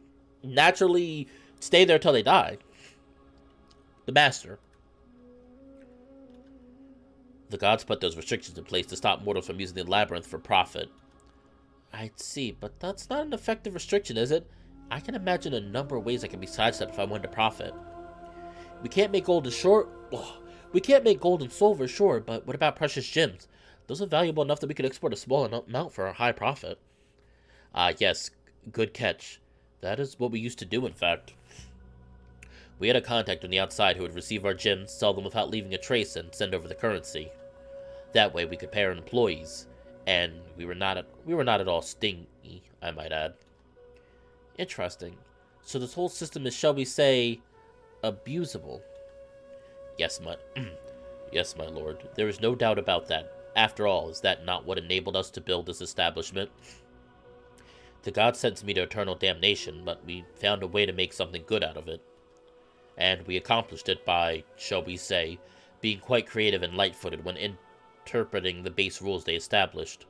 naturally stay there till they die. The master. The gods put those restrictions in place to stop mortals from using the labyrinth for profit. I'd see, but that's not an effective restriction, is it? I can imagine a number of ways I can be sidestepped if I wanted to profit. We can't make gold and we can't make gold and silver, sure, but what about precious gems? Those are valuable enough that we could export a small amount for a high profit. Yes, good catch. That is what we used to do, in fact. We had a contact on the outside who would receive our gems, sell them without leaving a trace, and send over the currency. That way we could pay our employees, and we were not at all stingy, I might add. Interesting. So this whole system is, shall we say, abusable? Yes, my lord. There is no doubt about that. After all, is that not what enabled us to build this establishment? The gods sentenced me to eternal damnation, but we found a way to make something good out of it. And we accomplished it by, shall we say, being quite creative and light-footed when interpreting the base rules they established.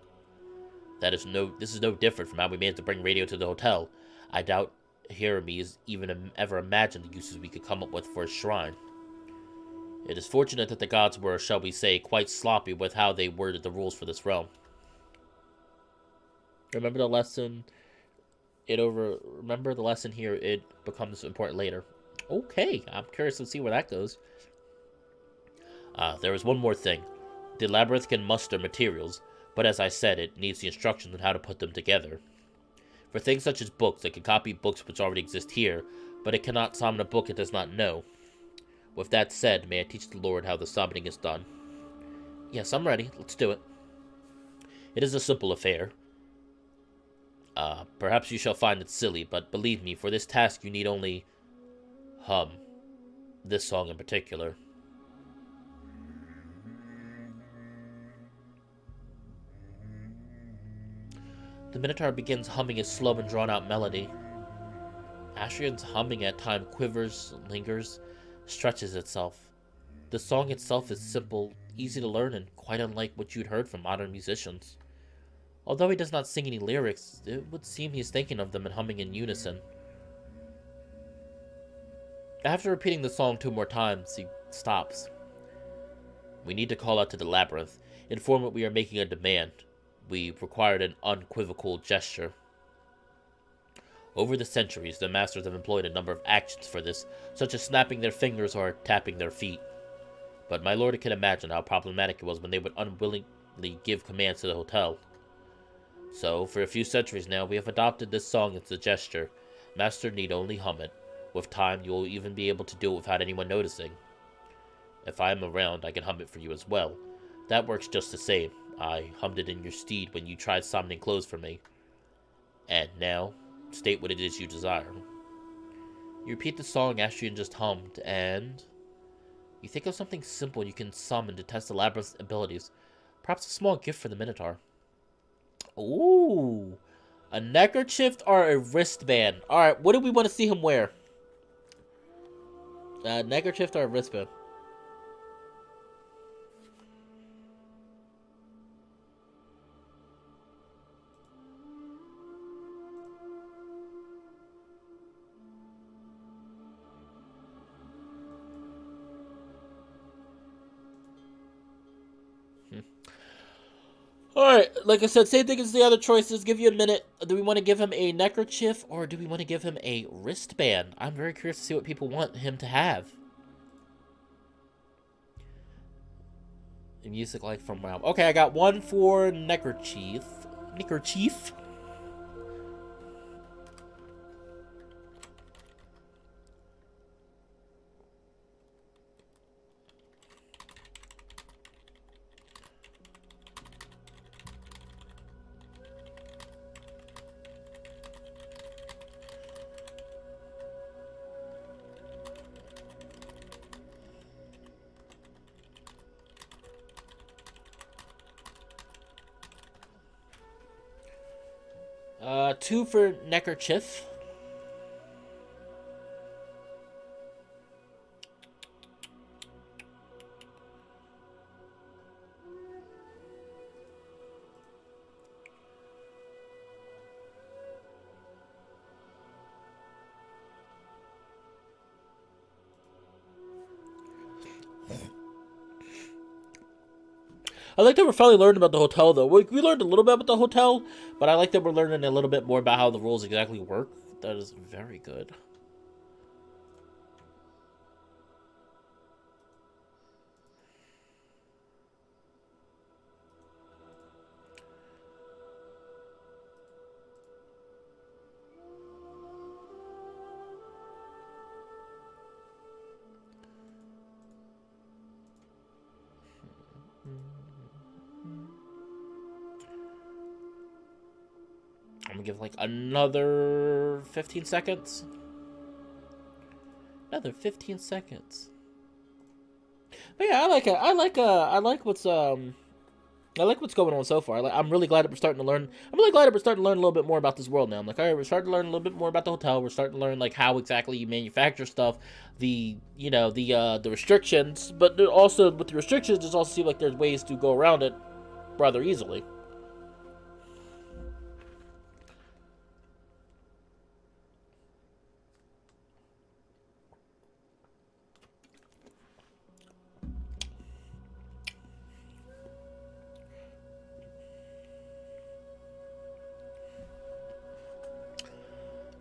This is no different from how we managed to bring radio to the hotel. I doubt Hieronymus even ever imagined the uses we could come up with for a shrine. It is fortunate that the gods were, shall we say, quite sloppy with how they worded the rules for this realm. Remember the lesson here, it becomes important later. Okay, I'm curious to see where that goes. There is one more thing. The labyrinth can muster materials, but as I said, it needs the instructions on how to put them together. For things such as books, it can copy books which already exist here, but it cannot summon a book it does not know. With that said, may I teach the Lord how the summoning is done? Yes, I'm ready. Let's do it. It is a simple affair. Perhaps you shall find it silly, but believe me, for this task you need only hum. This song in particular. The Minotaur begins humming a slow and drawn-out melody. Astrian's humming at times quivers, lingers, stretches itself. The song itself is simple, easy to learn, and quite unlike what you'd heard from modern musicians. Although he does not sing any lyrics, it would seem he's thinking of them and humming in unison. After repeating the song 2 more times, he stops. We need to call out to the labyrinth, inform it we are making a demand. We required an unequivocal gesture. Over the centuries, the masters have employed a number of actions for this, such as snapping their fingers or tapping their feet. But my lord can imagine how problematic it was when they would unwillingly give commands to the hotel. So, for a few centuries now, we have adopted this song as a gesture. Master need only hum it. With time, you will even be able to do it without anyone noticing. If I am around, I can hum it for you as well. That works just the same. I hummed it in your stead when you tried summoning clothes for me. And now, state what it is you desire. You repeat the song Astrian just hummed, and you think of something simple you can summon to test the labyrinth's abilities. Perhaps a small gift for the Minotaur. Ooh, a neckerchief or a wristband. Alright, what do we want to see him wear? Neckerchief or a wristband? Alright, like I said, same thing as the other choices. Give you a minute. Do we want to give him a neckerchief or do we want to give him a wristband? I'm very curious to see what people want him to have. The music like from Realm. Okay, I got one for neckerchief. Neckerchief? Two for neckerchief. I like that we're finally learning about the hotel, though. We learned a little bit about the hotel, but I like that we're learning a little bit more about how the rules exactly work. That is very good. I'm gonna give like another 15 seconds. Another 15 seconds. But yeah, I like it. I like what's going on so far. I'm really glad that we're starting to learn. I'm really glad that we're starting to learn a little bit more about this world now. I'm like, all right, we're starting to learn a little bit more about the hotel. We're starting to learn like how exactly you manufacture stuff, the restrictions, but also with the restrictions, it also seems like there's ways to go around it rather easily.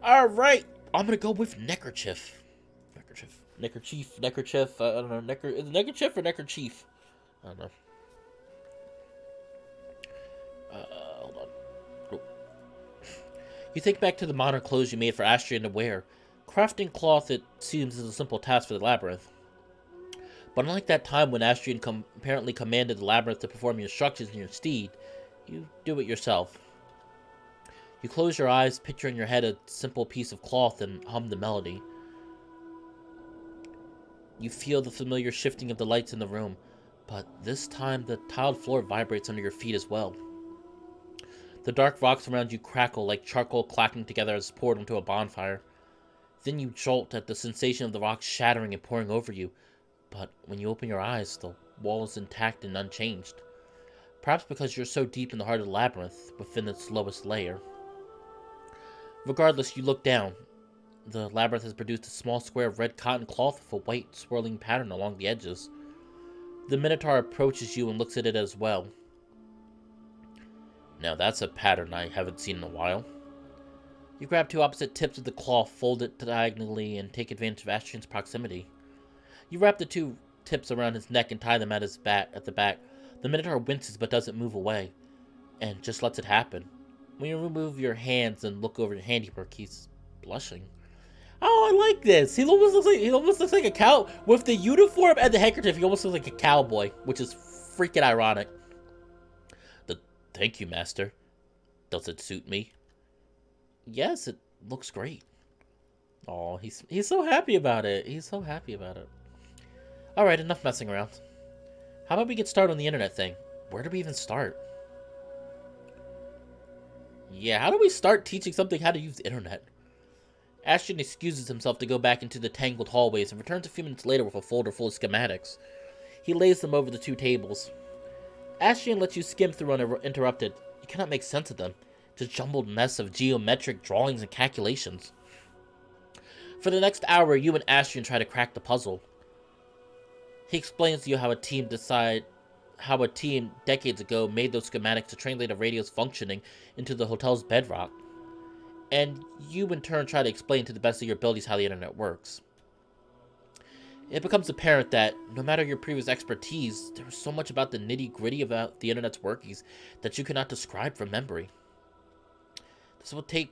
All right, I'm gonna go with neckerchief. Neckerchief. I don't know. Is it neckerchief or neckerchief? I don't know. Hold on. Oh. You think back to the modern clothes you made for Astrian to wear. Crafting cloth, it seems, is a simple task for the labyrinth. But unlike that time when Astrian apparently commanded the labyrinth to perform your instructions in your steed, you do it yourself. You close your eyes, picture in your head a simple piece of cloth, and hum the melody. You feel the familiar shifting of the lights in the room, but this time the tiled floor vibrates under your feet as well. The dark rocks around you crackle like charcoal clacking together as poured into a bonfire. Then you jolt at the sensation of the rocks shattering and pouring over you, but when you open your eyes, the wall is intact and unchanged. Perhaps because you're so deep in the heart of the labyrinth, within its lowest layer. Regardless, you look down. The labyrinth has produced a small square of red cotton cloth with a white swirling pattern along the edges. The Minotaur approaches you and looks at it as well. Now that's a pattern I haven't seen in a while. You grab two opposite tips of the cloth, fold it diagonally, and take advantage of Astrian's proximity. You wrap the two tips around his neck and tie them at the back. The Minotaur winces but doesn't move away, and just lets it happen. When you remove your hands and look over your handiwork, he's blushing. Oh, I like this. He almost looks like a cow with the uniform and the handkerchief. He almost looks like a cowboy, which is freaking ironic. Thank you, master. Does it suit me? Yes, it looks great. Oh, he's so happy about it. He's so happy about it. All right, enough messing around. How about we get started on the internet thing? Where do we even start? Yeah, how do we start teaching something how to use the internet? Ashton excuses himself to go back into the tangled hallways and returns a few minutes later with a folder full of schematics. He lays them over the two tables. Ashton lets you skim through uninterrupted. You cannot make sense of them. Just a jumbled mess of geometric drawings and calculations. For the next hour, you and Ashton try to crack the puzzle. He explains to you how a team how a team decades ago made those schematics to translate a radio's functioning into the hotel's bedrock. And you in turn try to explain to the best of your abilities how the internet works. It becomes apparent that, no matter your previous expertise, there was so much about the nitty-gritty about the internet's workings that you cannot describe from memory. This will take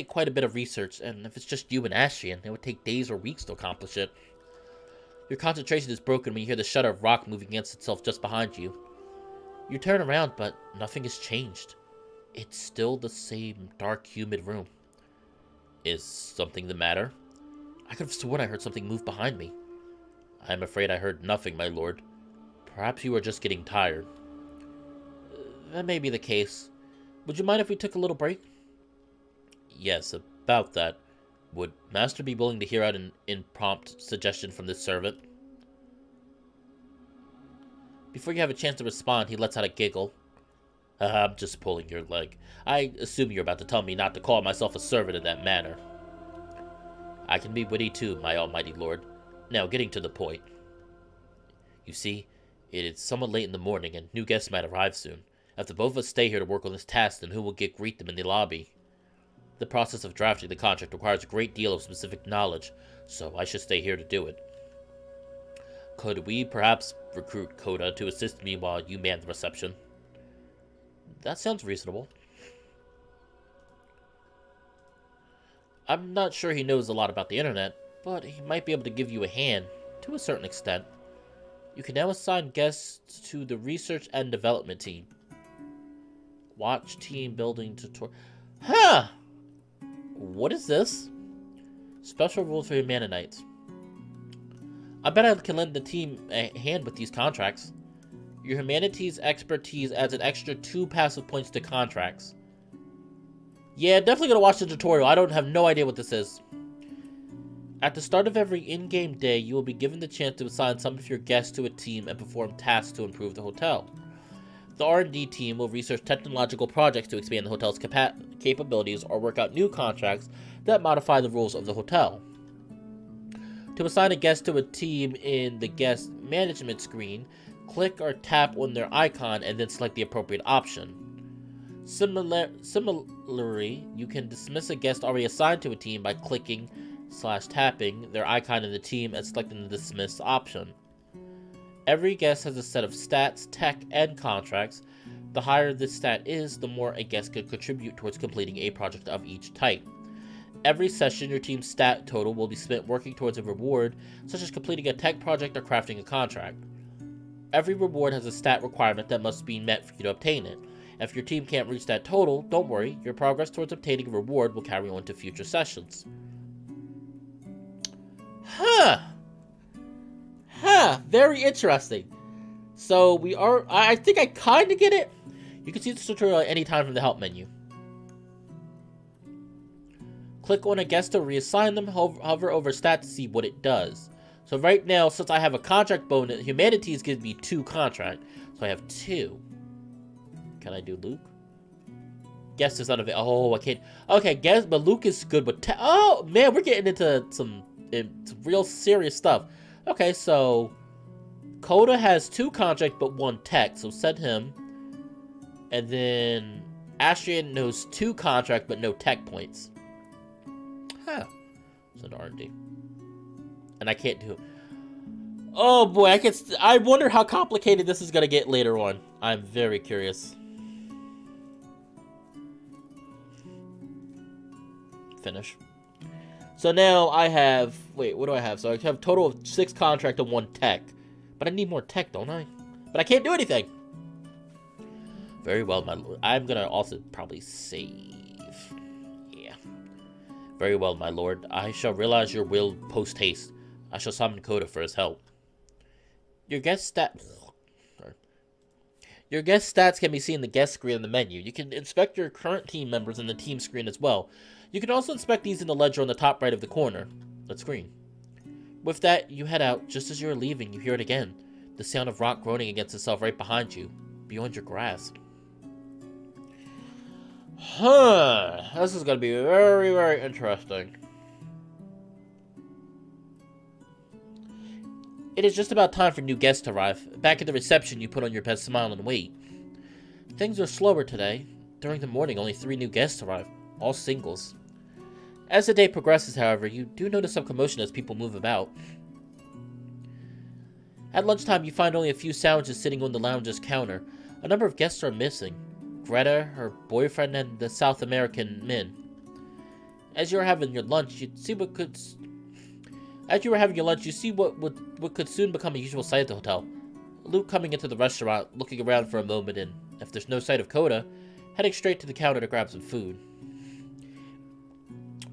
quite a bit of research, and if it's just you and Astrian, it would take days or weeks to accomplish it. Your concentration is broken when you hear the shudder of rock moving against itself just behind you. You turn around, but nothing has changed. It's still the same dark, humid room. Is something the matter? I could have sworn I heard something move behind me. I am afraid I heard nothing, my lord. Perhaps you are just getting tired. That may be the case. Would you mind if we took a little break? Yes, about that. Would Master be willing to hear out an impromptu suggestion from this servant? Before you have a chance to respond, he lets out a giggle. I'm just pulling your leg. I assume you're about to tell me not to call myself a servant in that manner. I can be witty too, my almighty lord. Now, getting to the point. You see, it is somewhat late in the morning, and new guests might arrive soon. If the both of us stay here to work on this task, then who will greet them in the lobby? The process of drafting the contract requires a great deal of specific knowledge, so I should stay here to do it. Could we perhaps recruit Coda to assist me while you man the reception? That sounds reasonable. I'm not sure he knows a lot about the internet, but he might be able to give you a hand, to a certain extent. You can now assign guests to the research and development team. Watch team building tutorial. Huh! What is this? Special rules for Humanites. I bet I can lend the team a hand with these contracts. Your Humanities expertise adds an extra 2 passive points to contracts. Yeah, definitely gonna watch the tutorial. I don't have no idea what this is. At the start of every in-game day, you will be given the chance to assign some of your guests to a team and perform tasks to improve the hotel. The R&D team will research technological projects to expand the hotel's capabilities or work out new contracts that modify the rules of the hotel. To assign a guest to a team in the guest management screen, click or tap on their icon and then select the appropriate option. Similarly, you can dismiss a guest already assigned to a team by clicking/tapping their icon in the team and selecting the dismiss option. Every guest has a set of stats, tech, and contracts. The higher this stat is, the more a guest could contribute towards completing a project of each type. Every session, your team's stat total will be spent working towards a reward, such as completing a tech project or crafting a contract. Every reward has a stat requirement that must be met for you to obtain it. If your team can't reach that total, don't worry, your progress towards obtaining a reward will carry on to future sessions. Very interesting. So I think I kind of get it. You can see this tutorial at any time from the help menu. Click on a guest to reassign them, hover over stat to see what it does. So right now, since I have a contract bonus, Humanities gives me 2 contract. So I have 2. Can I do Luke? Guest is not available. Oh, I can't. Okay, guess, but Luke is good with oh, man, we're getting into some real serious stuff. Okay, so Coda has 2 contract but 1 tech, so send him. And then Astrian knows 2 contract but no tech points. Huh. Send R&D. And I can't do it. Oh boy, I wonder how complicated this is gonna get later on. I'm very curious. Finish. So now I have, wait, what do I have? So I have a total of 6 contract and 1 tech. But I need more tech, don't I? But I can't do anything. Very well, my lord. I'm gonna also probably save. Yeah. Very well, my lord. I shall realize your will post haste. I shall summon Coda for his help. Your guest stats can be seen in the guest screen in the menu. You can inspect your current team members in the team screen as well. You can also inspect these in the ledger on the top right of the corner. That screen. With that, you head out. Just as you are leaving, you hear it again. The sound of rock groaning against itself right behind you, beyond your grasp. This is going to be very, very interesting. It is just about time for new guests to arrive. Back at the reception, you put on your best smile and wait. Things are slower today. During the morning, only 3 new guests arrive, all singles. As the day progresses, however, you do notice some commotion as people move about. At lunchtime, you find only a few sandwiches sitting on the lounge's counter. A number of guests are missing. Greta, her boyfriend, and the South American men. As you are having your lunch, you see what could soon become a usual sight at the hotel. Luke coming into the restaurant, looking around for a moment, and if there's no sight of Coda, heading straight to the counter to grab some food.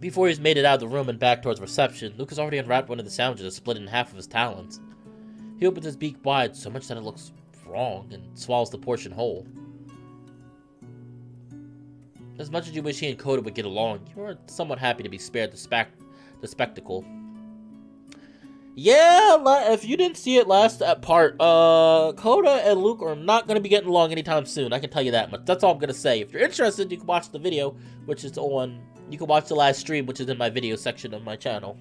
Before he's made it out of the room and back towards reception, Luke has already unwrapped one of the sandwiches and split it in half with his talons. He opens his beak wide, so much that it looks wrong, and swallows the portion whole. As much as you wish he and Coda would get along, you are somewhat happy to be spared the spectacle. Yeah, if you didn't see it last part, Coda and Luke are not going to be getting along anytime soon. I can tell you that much. That's all I'm going to say. If you're interested, you can watch the video, which is on... You can watch the last stream, which is in my video section of my channel,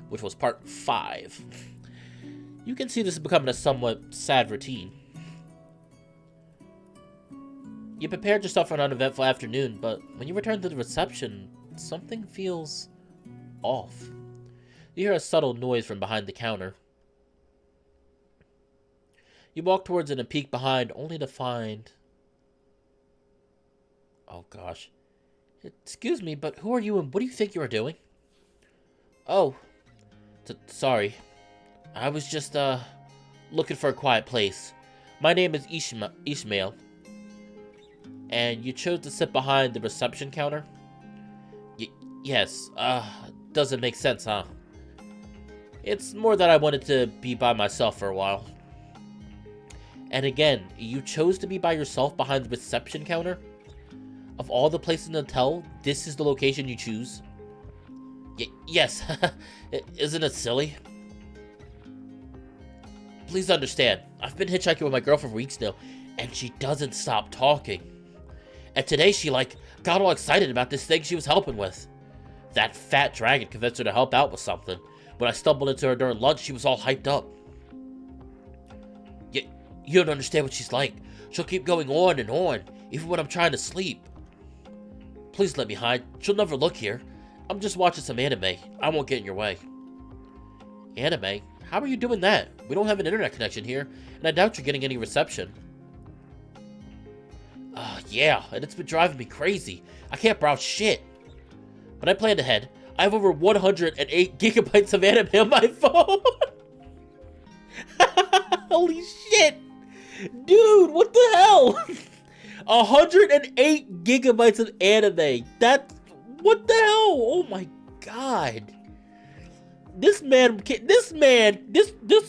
which was part 5. You can see this is becoming a somewhat sad routine. You prepared yourself for an uneventful afternoon, but when you return to the reception, something feels off. You hear a subtle noise from behind the counter. You walk towards it and peek behind, only to find... Oh gosh. Excuse me, but who are you and what do you think you are doing? Oh. Sorry. I was just, looking for a quiet place. My name is Ishmael. And you chose to sit behind the reception counter? Yes, doesn't make sense, huh? It's more that I wanted to be by myself for a while. And again, you chose to be by yourself behind the reception counter? Of all the places in the hotel, this is the location you choose? Yes, isn't it silly? Please understand, I've been hitchhiking with my girlfriend for weeks now, and she doesn't stop talking. And today she, got all excited about this thing she was helping with. That fat dragon convinced her to help out with something. When I stumbled into her during lunch, she was all hyped up. You don't understand what she's like. She'll keep going on and on, even when I'm trying to sleep. Please let me hide. She'll never look here. I'm just watching some anime. I won't get in your way. Anime? How are you doing that? We don't have an internet connection here, and I doubt you're getting any reception. Yeah, and it's been driving me crazy. I can't browse shit. But I planned ahead. I have over 108 gigabytes of anime on my phone. Holy shit. Dude, what the hell? 108 gigabytes of anime. What the hell? Oh my god. This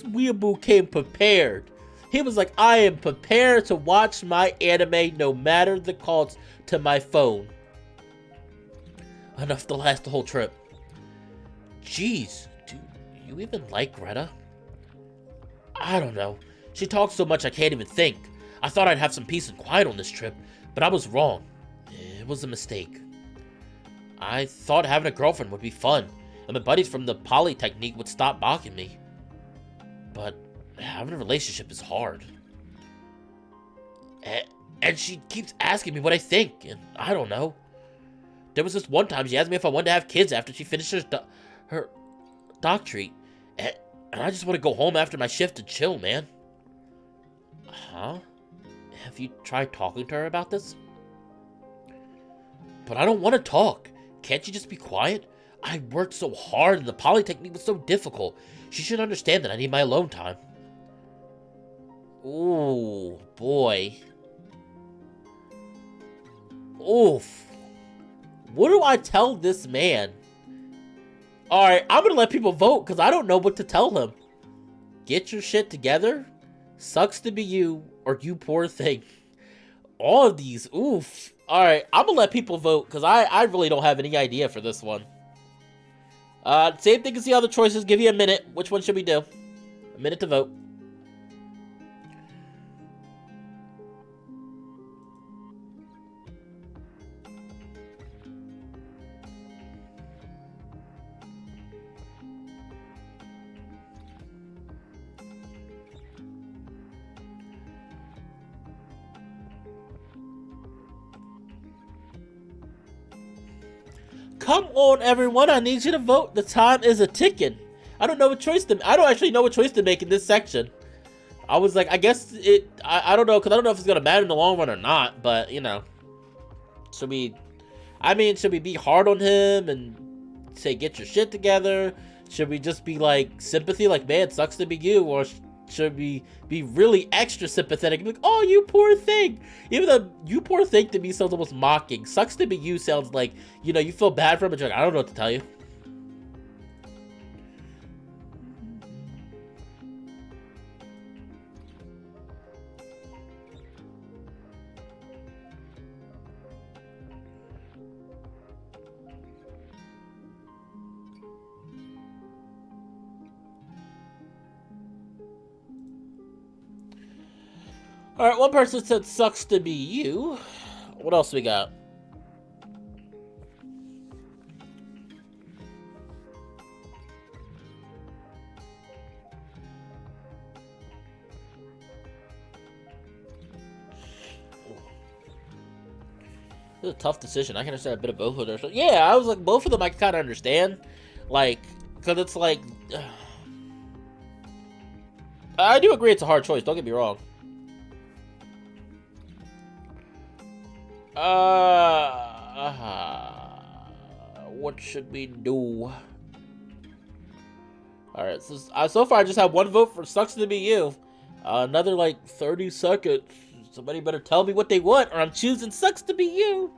weeaboo came prepared. He was like, I am prepared to watch my anime no matter the cost to my phone. Enough to last the whole trip. Jeez, do you even like Greta? I don't know. She talks so much I can't even think. I thought I'd have some peace and quiet on this trip, but I was wrong. It was a mistake. I thought having a girlfriend would be fun, and my buddies from the Polytechnique would stop mocking me. But having a relationship is hard. And she keeps asking me what I think, and I don't know. There was this one time she asked me if I wanted to have kids after she finished her doctorate, and I just want to go home after my shift and chill, man. Huh? Have you tried talking to her about this? But I don't want to talk. Can't you just be quiet? I worked so hard and the Polytechnique was so difficult. She should understand that I need my alone time. Ooh, boy. Oof. What do I tell this man? Alright, I'm gonna let people vote because I don't know what to tell him. Get your shit together? Sucks to be you, or you poor thing. All of these, oof. Alright, I'm gonna let people vote because I really don't have any idea for this one. Same thing as the other choices. Give you a minute. Which one should we do? A minute to vote. Come on, everyone. I need you to vote. The time is a ticking. I don't know what choice to... I don't actually know what choice to make in this section. I was like, I guess it... I don't know, because I don't know if it's going to matter in the long run or not, but, you know. Should we... I mean, should we be hard on him and say, get your shit together? Should we just be, like, sympathy, like, man, it sucks to be you? Or should we be really extra sympathetic and be like, oh, you poor thing? Even though you poor thing to me sounds almost mocking. Sucks to be you sounds like, you know, you feel bad for him, but you're like, I don't know what to tell you. Alright, one person said sucks to be you. What else we got? This is a tough decision. I can understand a bit of both of them. Yeah, I was like, both of them I can kind of understand. Like, because it's like... I do agree it's a hard choice, don't get me wrong. What should we do? Alright, so far I just have one vote for sucks to be you. Another like 30 seconds. Somebody better tell me what they want or I'm choosing sucks to be you.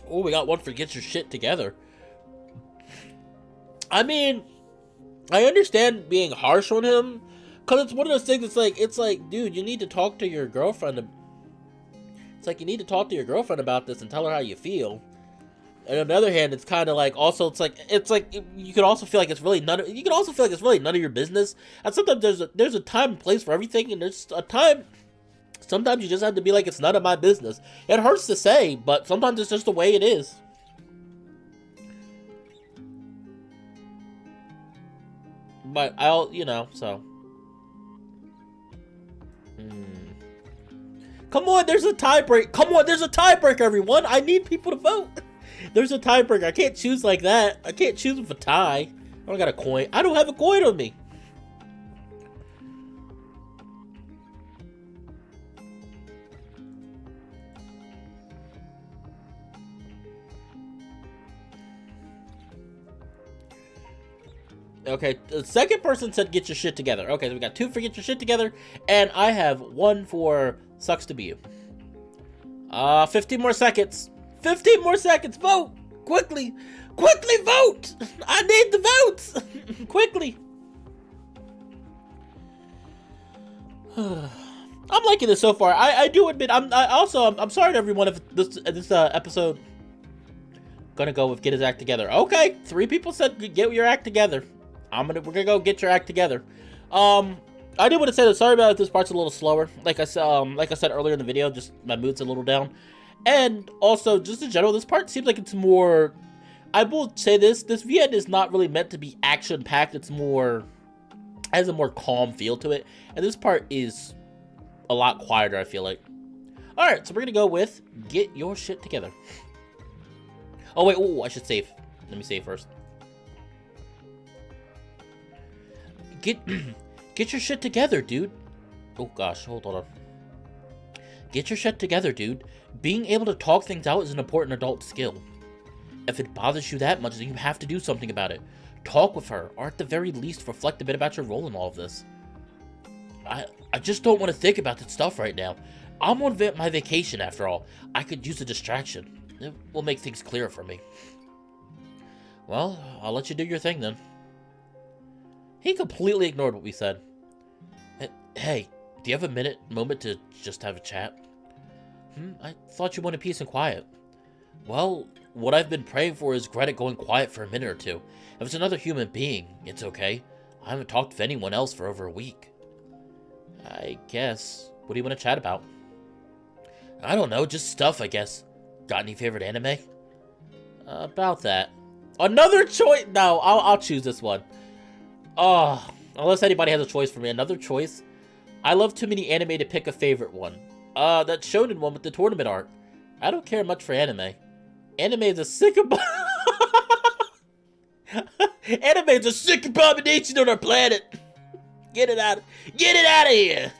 Oh, we got one for get your shit together. I mean, I understand being harsh on him, because it's one of those things, it's like, dude, you need to talk to your girlfriend. It's like, you need to talk to your girlfriend about this and tell her how you feel. And on the other hand, it's kind of like, also, it's like, you could also feel like it's really none of your business. And sometimes there's a time and place for everything, and there's a time... Sometimes you just have to be like, it's none of my business. It hurts to say, but sometimes it's just the way it is. But you know, so. Come on, there's a tiebreak. Come on, there's a tiebreaker, everyone. I need people to vote. There's a tiebreaker. I can't choose like that. I can't choose with a tie. I don't got a coin. I don't have a coin on me. Okay, the second person said get your shit together. Okay, so we got 2 for get your shit together, and I have 1 for sucks to be you. 15 more seconds. 15 more seconds. Vote! Quickly! Quickly vote! I need the votes! Quickly! I'm liking this so far. I do admit, I'm sorry to everyone if this episode gonna go with get his act together. Okay, 3 people said get your act together. We're gonna go get your act together. I do want to say that sorry about it, this part's a little slower. Like I said earlier in the video, just my mood's a little down. And also, just in general, this part seems like it's more... I will say this VN is not really meant to be action-packed. It's more... has a more calm feel to it. And this part is a lot quieter, I feel like. Alright, so we're gonna go with get your shit together. Oh, wait, oh, I should save. Let me save first. Get your shit together, dude. Oh gosh, hold on. Get your shit together, dude. Being able to talk things out is an important adult skill. If it bothers you that much, then you have to do something about it. Talk with her, or at the very least, reflect a bit about your role in all of this. I just don't want to think about that stuff right now. I'm on my vacation, after all. I could use a distraction. It will make things clearer for me. Well, I'll let you do your thing, then. He completely ignored what we said. Hey, do you have a moment to just have a chat? I thought you wanted peace and quiet. Well, what I've been praying for is Greta going quiet for a minute or two. If it's another human being, it's okay. I haven't talked with anyone else for over a week. I guess. What do you want to chat about? I don't know, just stuff, I guess. Got any favorite anime? About that. Another choice? No, I'll choose this one. Oh, unless anybody has a choice for me. Another choice? I love too many anime to pick a favorite one. That shonen one with the tournament arc. I don't care much for anime. Anime is a sick Anime is a sick abomination on our planet. Get it out of here.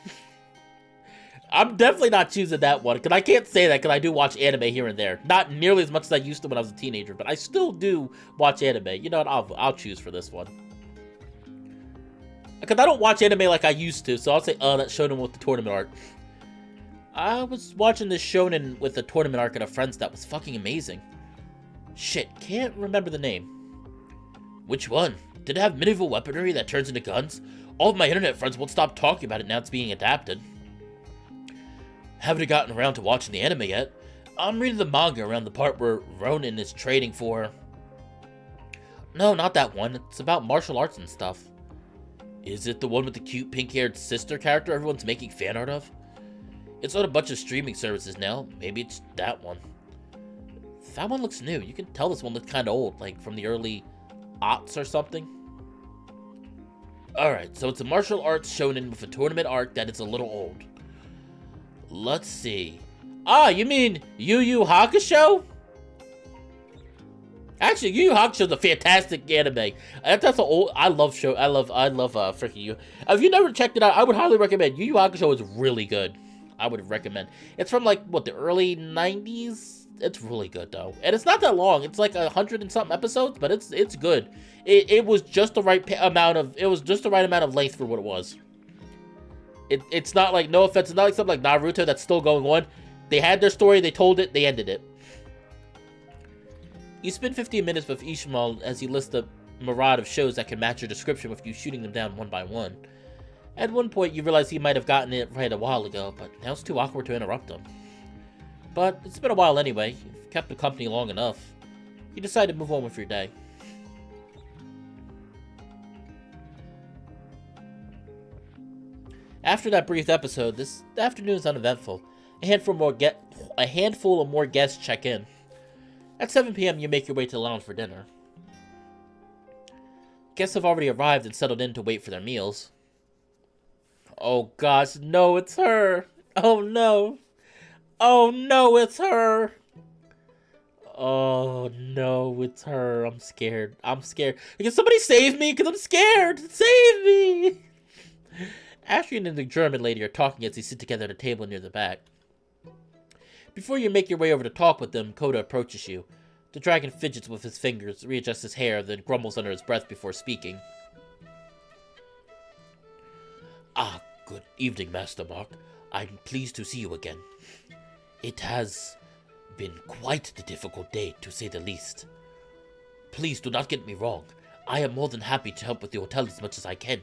I'm definitely not choosing that one, because I can't say that because I do watch anime here and there. Not nearly as much as I used to when I was a teenager, but I still do watch anime. You know what? I'll choose for this one. Because I don't watch anime like I used to, so I'll say, that shonen with the tournament arc. I was watching this shonen with the tournament arc at a friend's that was fucking amazing. Shit, can't remember the name. Which one? Did it have medieval weaponry that turns into guns? All of my internet friends won't stop talking about it now it's being adapted. Haven't gotten around to watching the anime yet. I'm reading the manga around the part where Ronin is trading for... No, not that one. It's about martial arts and stuff. Is it the one with the cute pink-haired sister character everyone's making fan art of? It's on a bunch of streaming services now. Maybe it's that one. That one looks new. You can tell this one looks kind of old, like from the early aughts or something. Alright, so it's a martial arts shonen with a tournament arc that is a little old. Let's see. Ah, you mean Yu Yu Hakusho? Actually, Yu Yu Hakusho is a fantastic anime. That's an old. I love freaking Yu. If you never checked it out, I would highly recommend. Yu Yu Hakusho is really good. I would recommend. It's from like what, the early 90s. It's really good though, and it's not that long. It's like 100 and something episodes, but it's good. It was just the right amount of. It was just the right amount of length for what it was. It's not like, no offense, it's not like something like Naruto that's still going on. They had their story, they told it, they ended it. You spend 15 minutes with Ishmael as he lists a myriad of shows that can match your description with you shooting them down one by one. At one point, you realize he might have gotten it right a while ago, but now it's too awkward to interrupt him. But it's been a while anyway. You've kept the company long enough. You decide to move on with your day. After that brief episode, this afternoon is uneventful. A handful of more guests check in. At 7 p.m., you make your way to the lounge for dinner. Guests have already arrived and settled in to wait for their meals. Oh gosh, no, it's her! Oh no! Oh no, it's her! Oh no, it's her. I'm scared. I'm scared. Can somebody save me? Because I'm scared! Save me! Ashley and the German lady are talking as they sit together at a table near the back. Before you make your way over to talk with them, Koda approaches you. The dragon fidgets with his fingers, readjusts his hair, then grumbles under his breath before speaking. Ah, good evening, Master Mark. I'm pleased to see you again. It has been quite the difficult day, to say the least. Please do not get me wrong. I am more than happy to help with the hotel as much as I can.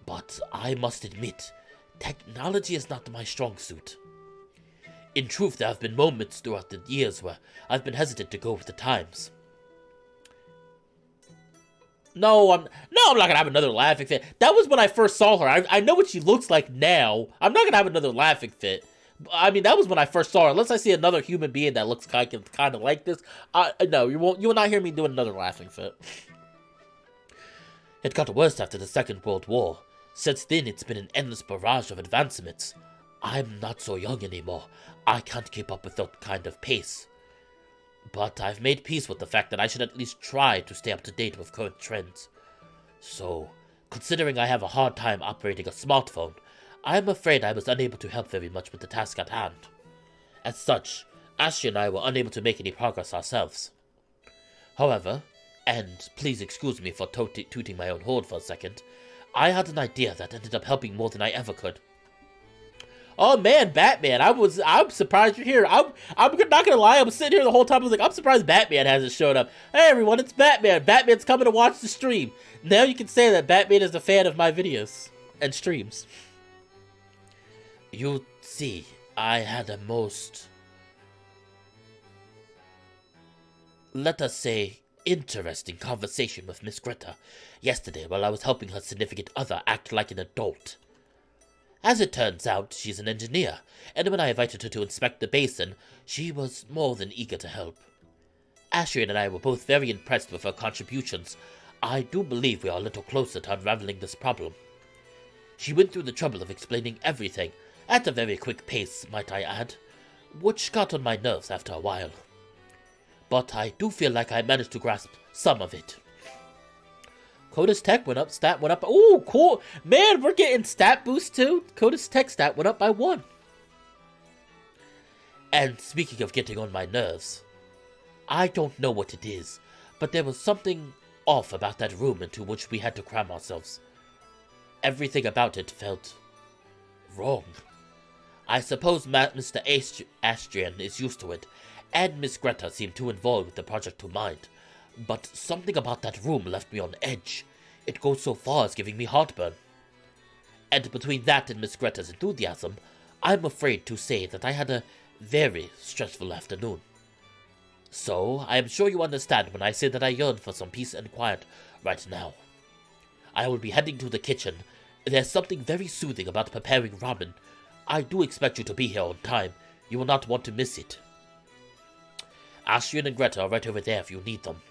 But I must admit, technology is not my strong suit. In truth, there have been moments throughout the years where I've been hesitant to go with the times. No, I'm not gonna have another laughing fit. That was when I first saw her. I know what she looks like now. I'm not gonna have another laughing fit. I mean, that was when I first saw her. Unless I see another human being that looks kind of like this. No, you will not hear me do another laughing fit. It got worse after the Second World War. Since then, it's been an endless barrage of advancements. I'm not so young anymore. I can't keep up with that kind of pace. But I've made peace with the fact that I should at least try to stay up to date with current trends. So, considering I have a hard time operating a smartphone, I'm afraid I was unable to help very much with the task at hand. As such, Ashley and I were unable to make any progress ourselves. However, and please excuse me for tooting my own horn for a second, I had an idea that ended up helping more than I ever could. Oh man, Batman! I'm surprised you're here. I'm not gonna lie. I was sitting here the whole time. I was like, I'm surprised Batman hasn't showed up. Hey everyone, it's Batman. Batman's coming to watch the stream. Now you can say that Batman is a fan of my videos and streams. You see, I had a most, let us say, interesting conversation with Miss Greta yesterday while I was helping her significant other act like an adult. As it turns out, she's an engineer, and when I invited her to inspect the basin, she was more than eager to help. Ashley and I were both very impressed with her contributions. I do believe we are a little closer to unraveling this problem. She went through the trouble of explaining everything, at a very quick pace, might I add, which got on my nerves after a while. But I do feel like I managed to grasp some of it. Coda's tech went up, stat went up. Ooh, cool. Man, we're getting stat boost too. Coda's tech stat went up by 1. And speaking of getting on my nerves, I don't know what it is, but there was something off about that room into which we had to cram ourselves. Everything about it felt wrong. I suppose Mr. Astrian is used to it, and Miss Greta seemed too involved with the project to mind. But something about that room left me on edge. It goes so far as giving me heartburn. And between that and Miss Greta's enthusiasm, I'm afraid to say that I had a very stressful afternoon. So, I am sure you understand when I say that I yearn for some peace and quiet right now. I will be heading to the kitchen. There's something very soothing about preparing ramen. I do expect you to be here on time. You will not want to miss it. Ashley and Greta are right over there if you need them.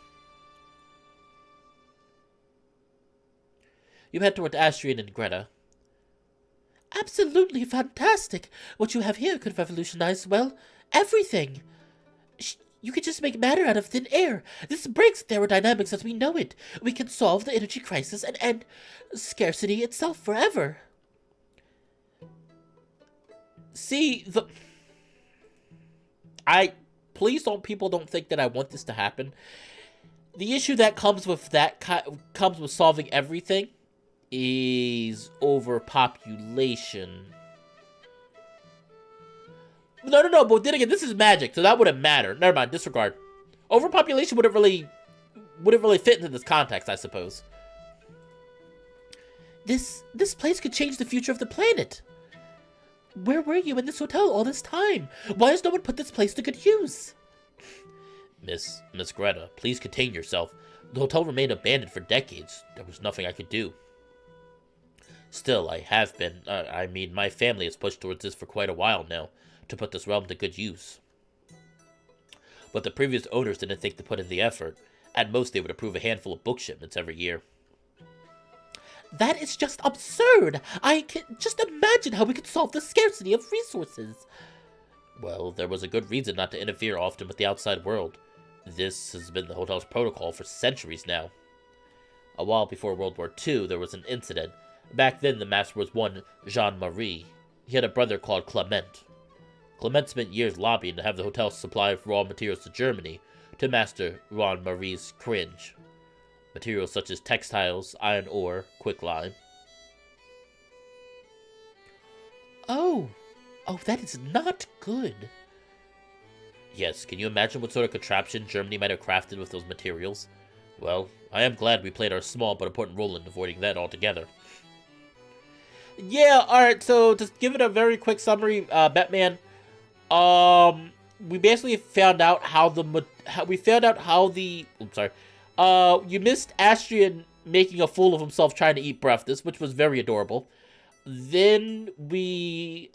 You head toward Ashley and Greta. Absolutely fantastic! What you have here could revolutionize, well, everything. You could just make matter out of thin air. This breaks thermodynamics as we know it. We can solve the energy crisis and end scarcity itself forever. See, please people don't think that I want this to happen. The issue that comes with solving everything is overpopulation. No, but then again, this is magic, so that wouldn't matter. Never mind, disregard. Overpopulation wouldn't really fit into this context, I suppose. This place could change the future of the planet. Where were you in this hotel all this time? Why has no one put this place to good use? Miss Greta, please contain yourself. The hotel remained abandoned for decades. There was nothing I could do. Still, I have been, my family has pushed towards this for quite a while now, to put this realm to good use. But the previous owners didn't think to put in the effort. At most, they would approve a handful of book shipments every year. That is just absurd! I can just imagine how we could solve the scarcity of resources. Well, there was a good reason not to interfere often with the outside world. This has been the hotel's protocol for centuries now. A while before World War II, there was an incident. Back then, the master was one Jean-Marie. He had a brother called Clement. Clement spent years lobbying to have the hotel supply raw materials to Germany to master Jean-Marie's cringe. Materials such as textiles, iron ore, quicklime. Oh, that is not good. Yes, can you imagine what sort of contraption Germany might have crafted with those materials? Well, I am glad we played our small but important role in avoiding that altogether. Yeah, alright, so just give it a very quick summary, Batman. We basically found out you missed Astrian making a fool of himself trying to eat breakfast, which was very adorable. Then we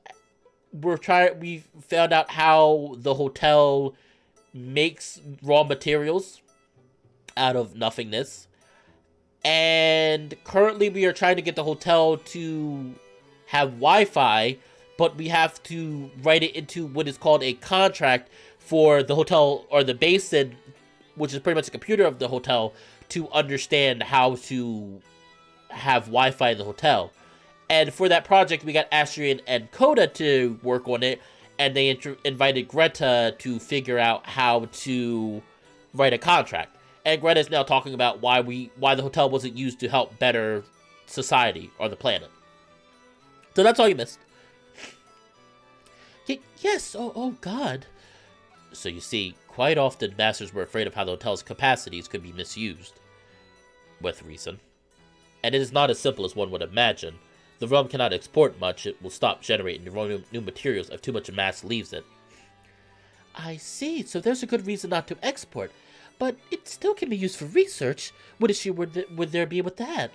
found out how the hotel makes raw materials out of nothingness. And currently we are trying to get the hotel to have Wi-Fi, but we have to write it into what is called a contract for the hotel, or the basin, which is pretty much the computer of the hotel, to understand how to have Wi-Fi in the hotel. And for that project, we got Astrian and Coda to work on it, and they invited Greta to figure out how to write a contract. And Greta is now talking about why the hotel wasn't used to help better society or the planet. So that's all you missed. Yes, oh God. So you see, quite often masters were afraid of how the hotel's capacities could be misused. With reason. And it is not as simple as one would imagine. The realm cannot export much. It will stop generating new materials if too much mass leaves it. I see, so there's a good reason not to export. But it still can be used for research. What issue would there be with that?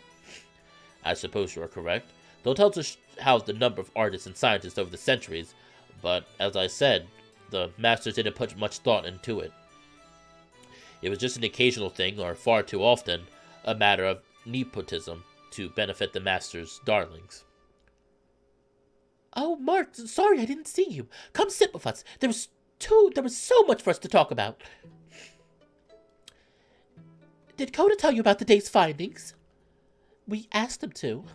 I suppose you are correct. The hotels have housed a number of artists and scientists over the centuries, but as I said, the masters didn't put much thought into it. It was just an occasional thing, or far too often, a matter of nepotism to benefit the master's darlings. Oh, Mark, sorry I didn't see you. Come sit with us. There was so much for us to talk about. Did Coda tell you about the day's findings? We asked him to.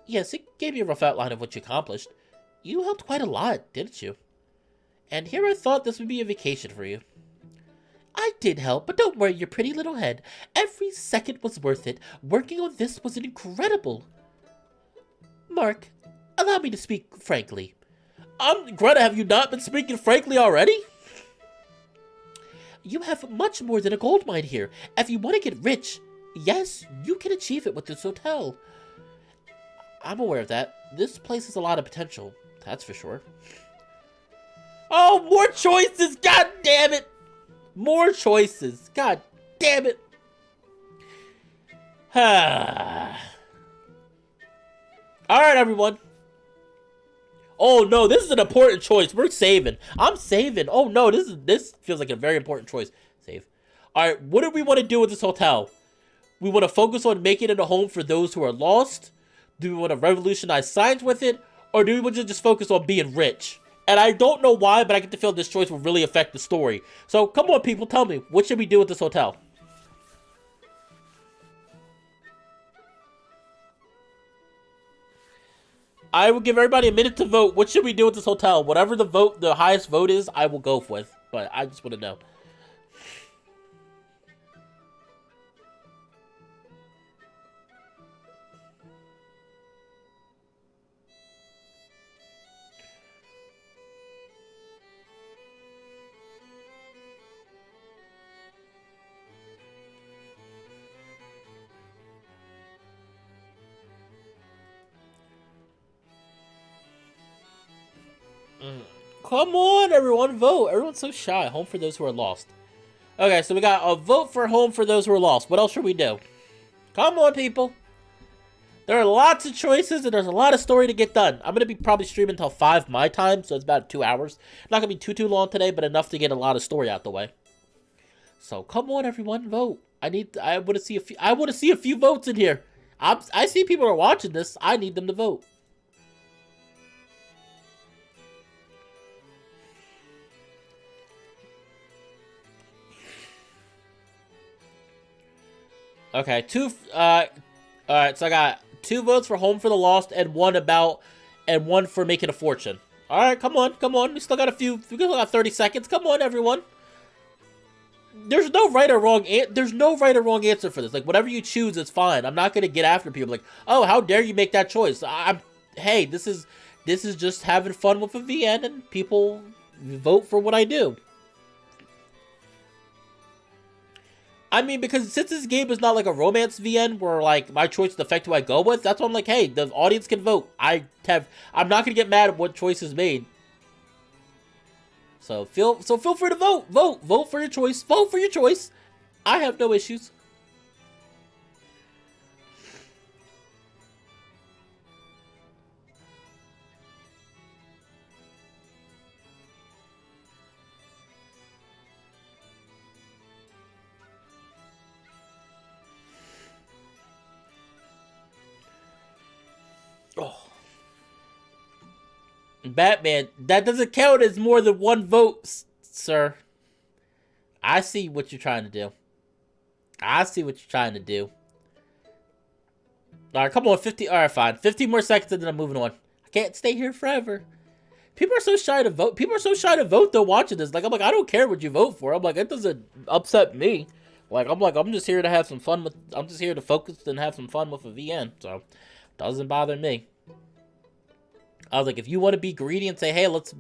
Yes, it gave me a rough outline of what you accomplished. You helped quite a lot, didn't you? And here I thought this would be a vacation for you. I did help, but don't worry your pretty little head. Every second was worth it. Working on this was incredible. Mark, allow me to speak frankly. Greta, have you not been speaking frankly already? You have much more than a gold mine here. If you want to get rich, yes, you can achieve it with this hotel. I'm aware of that. This place has a lot of potential, that's for sure. Oh, more choices! God damn it! More choices! God damn it! Alright, everyone. Oh no, this is an important choice. We're saving. I'm saving. Oh no, this feels like a very important choice. Save. Alright, what do we want to do with this hotel? We want to focus on making it a home for those who are lost? Do we want to revolutionize science with it? Or do we want to just focus on being rich? And I don't know why, but I get the feeling this choice will really affect the story. So, come on, people, tell me. What should we do with this hotel? I will give everybody a minute to vote. What should we do with this hotel? Whatever the highest vote is, I will go with. But I just want to know. Come on, everyone, vote. Everyone's so shy. Home for those who are lost. Okay, so we got a vote for home for those who are lost. What else should we do? Come on, people. There are lots of choices, and there's a lot of story to get done. I'm going to be probably streaming until 5 my time, so it's about 2 hours. Not going to be too long today, but enough to get a lot of story out the way. So come on, everyone, vote. I want to see a few votes in here. I see people are watching this. I need them to vote. Okay, alright, so I got 2 votes for Home for the Lost and one for Making a Fortune. Alright, come on. We still got we still got 30 seconds. Come on, everyone. There's no right or wrong answer for this. Like, whatever you choose is fine. I'm not gonna get after people like, oh, how dare you make that choice? Hey, this is just having fun with a VN and people vote for what I do. I mean, because since this game is not like a romance VN where, like, my choices affect who I go with, that's why I'm like, hey, the audience can vote. I'm not going to get mad at what choice is made. So feel free to vote. Vote for your choice. Vote for your choice. I have no issues. Oh. Batman, that doesn't count as more than 1 vote, sir. I see what you're trying to do. Alright, come on, 50. Alright, fine. 15 more seconds and then I'm moving on. I can't stay here forever. People are so shy to vote. People are so shy to vote though watching this. Like, I'm like, I don't care what you vote for. I'm like, it doesn't upset me. I'm just here to have some fun with, I'm just here to focus and have some fun with a VN. So, doesn't bother me. I was like, if you want to be greedy and say, hey, let's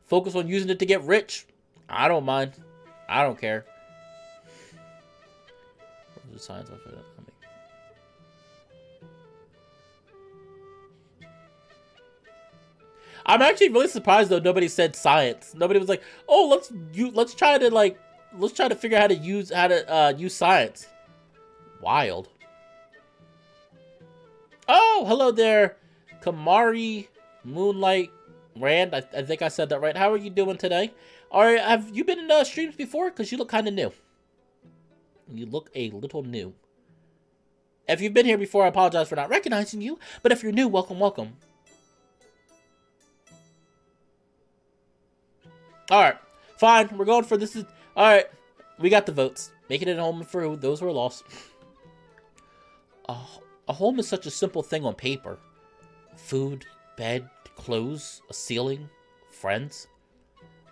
focus on using it to get rich, I don't mind. I don't care. Where's the signs up for that? I'm actually really surprised though nobody said science. Nobody was like, oh, let's try to figure out how to use science. Wild. Oh, hello there, Kamari Moonlight Rand. I think I said that right. How are you doing today? Alright, have you been in streams before? Because you look kind of new. You look a little new. If you've been here before, I apologize for not recognizing you, but if you're new, welcome, welcome. Alright, fine, we're going for this. Alright, we got the votes. Making it home for those who are lost. A home is such a simple thing on paper. Food, bed, clothes, a ceiling, friends.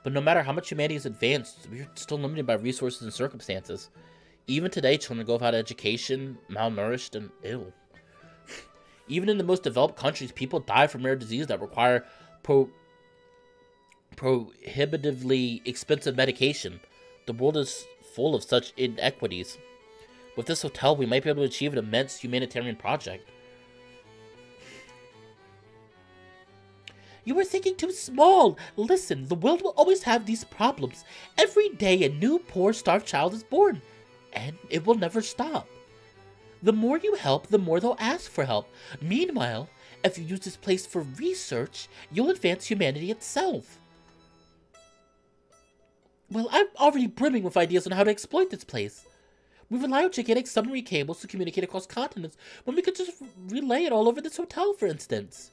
But no matter how much humanity has advanced, we're still limited by resources and circumstances. Even today, children go without education, malnourished, and ill. Even in the most developed countries, people die from rare diseases that require prohibitively expensive medication. The world is full of such inequities. With this hotel, we might be able to achieve an immense humanitarian project. You are thinking too small. Listen, the world will always have these problems. Every day a new poor, starved child is born. And it will never stop. The more you help, the more they'll ask for help. Meanwhile, if you use this place for research, you'll advance humanity itself. Well, I'm already brimming with ideas on how to exploit this place. We rely on gigantic submarine cables to communicate across continents, when we could just relay it all over this hotel, for instance.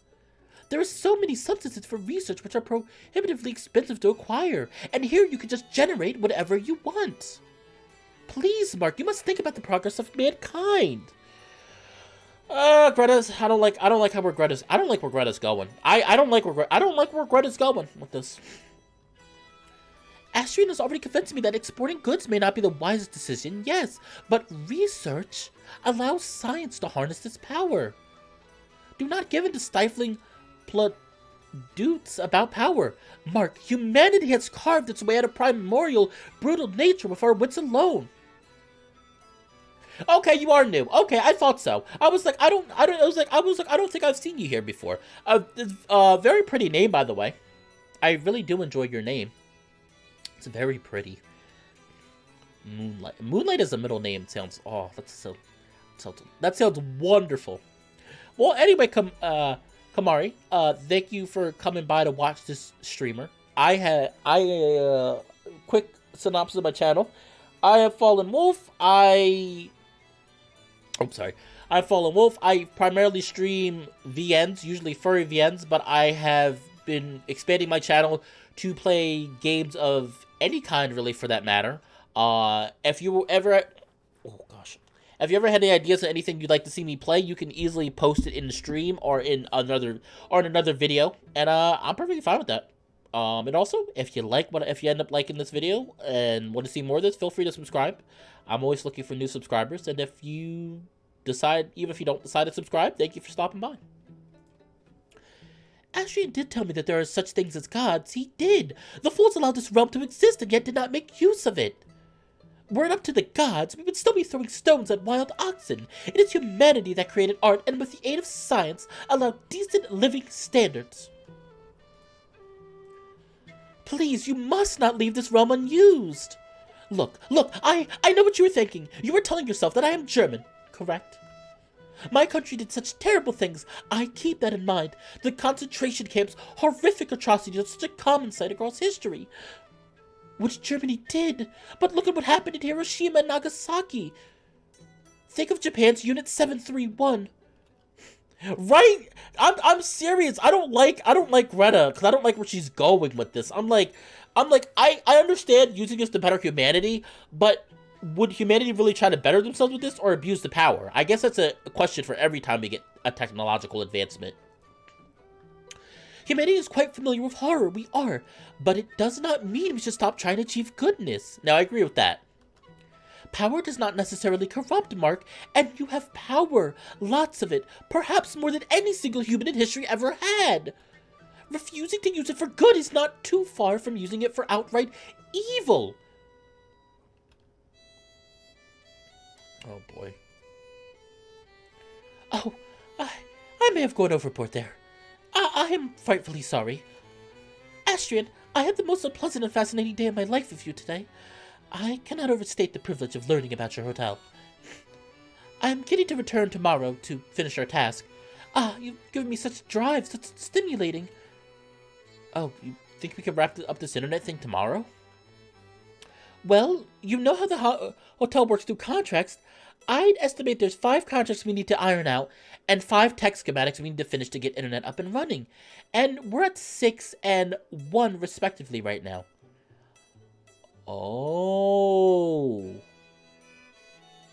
There are so many substances for research which are prohibitively expensive to acquire, and here you can just generate whatever you want. Please, Mark, you must think about the progress of mankind. Greta's. I don't like how where Greta's going. I don't like where Greta's going with this. Astrian has already convinced me that exporting goods may not be the wisest decision, yes, but research allows science to harness this power. Do not give in to stifling plaudits about power. Mark, humanity has carved its way out of primordial, brutal nature with our wits alone. Okay, you are new. Okay, I thought so. I was like, I don't think I've seen you here before. Very pretty name, by the way. I really do enjoy your name. It's very pretty. Moonlight. Moonlight is a middle name. Sounds, oh, that sounds wonderful. Well, anyway, Kamari, thank you for coming by to watch this streamer. Quick synopsis of my channel. I have Fallenwolf. I'm Fallenwolf. I primarily stream VNs, usually furry VNs, but I have been expanding my channel to play games of any kind, really, for that matter. If you ever had any ideas of anything you'd like to see me play, you can easily post it in the stream or in another video, and I'm perfectly fine with that. And also, if you end up liking this video and want to see more of this, feel free to subscribe. I'm always looking for new subscribers, and if you don't decide to subscribe, thank you for stopping by. Astrian did tell me that there are such things as gods. He did. The fools allowed this realm to exist and yet did not make use of it. Were it up to the gods, we would still be throwing stones at wild oxen. It is humanity that created art and with the aid of science allowed decent living standards. Please, you must not leave this realm unused. Look, I know what you were thinking. You were telling yourself that I am German, correct? My country did such terrible things. I keep that in mind. The concentration camps, horrific atrocities are such a common sight across history. Which Germany did. But look at what happened in Hiroshima and Nagasaki. Think of Japan's Unit 731. Right? I'm serious. I don't like Greta, because I don't like where she's going with this. I understand using this to better humanity, but would humanity really try to better themselves with this or abuse the power? I guess that's a question for every time we get a technological advancement. Humanity is quite familiar with horror, we are, but it does not mean we should stop trying to achieve goodness. Now, I agree with that. Power does not necessarily corrupt, Mark, and you have power, lots of it, perhaps more than any single human in history ever had. Refusing to use it for good is not too far from using it for outright evil. Oh, boy. Oh, I may have gone overboard there. I am frightfully sorry. Astrian, I had the most unpleasant and fascinating day of my life with you today. I cannot overstate the privilege of learning about your hotel. I am getting to return tomorrow to finish our task. You've given me such drive, such stimulating. Oh, you think we could wrap up this internet thing tomorrow? Well, you know how the hotel works through contracts. I'd estimate there's 5 contracts we need to iron out, and 5 tech schematics we need to finish to get internet up and running. And we're at 6 and 1 respectively right now. Oh.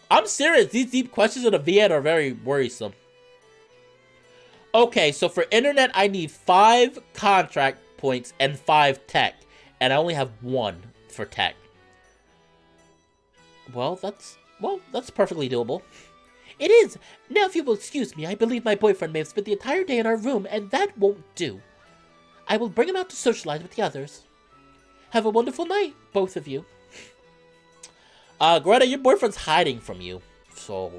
I'm serious. These deep questions of the VN are very worrisome. Okay, so for internet, I need 5 contract points and 5 tech. And I only have 1 for tech. Well, that's perfectly doable. It is. Now, if you will excuse me, I believe my boyfriend may have spent the entire day in our room, and that won't do. I will bring him out to socialize with the others. Have a wonderful night, both of you. Greta, your boyfriend's hiding from you, so...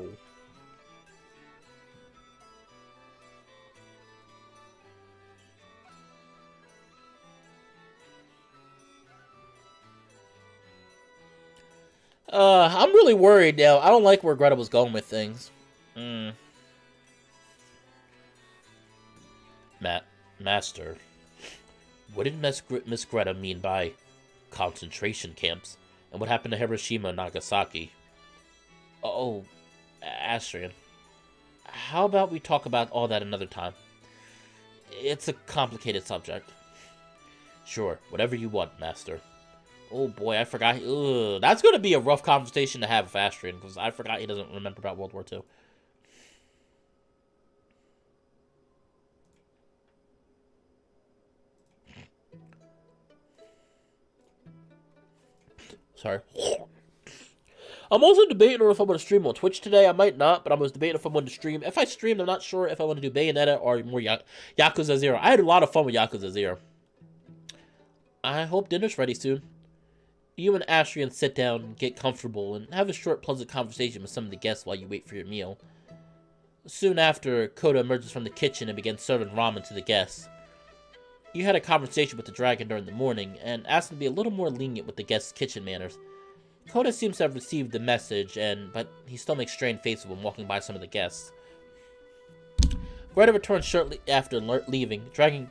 I'm really worried now. I don't like where Greta was going with things. Master, what did Miss Greta mean by concentration camps? And what happened to Hiroshima and Nagasaki? Oh, Astrian, how about we talk about all that another time? It's a complicated subject. Sure, whatever you want, Master. Oh boy, I forgot. Ugh, that's going to be a rough conversation to have with Astrian, because I forgot he doesn't remember about World War II. Sorry. I'm also debating if I'm going to stream on Twitch today. I might not, but I was debating if I'm going to stream. If I stream, I'm not sure if I want to do Bayonetta or more Yakuza 0. I had a lot of fun with Yakuza 0. I hope dinner's ready soon. You and Astrian sit down and get comfortable and have a short, pleasant conversation with some of the guests while you wait for your meal. Soon after, Koda emerges from the kitchen and begins serving ramen to the guests. You had a conversation with the dragon during the morning and asked him to be a little more lenient with the guests' kitchen manners. Koda seems to have received the message, but he still makes strained faces when walking by some of the guests. Greta returns shortly after leaving, dragging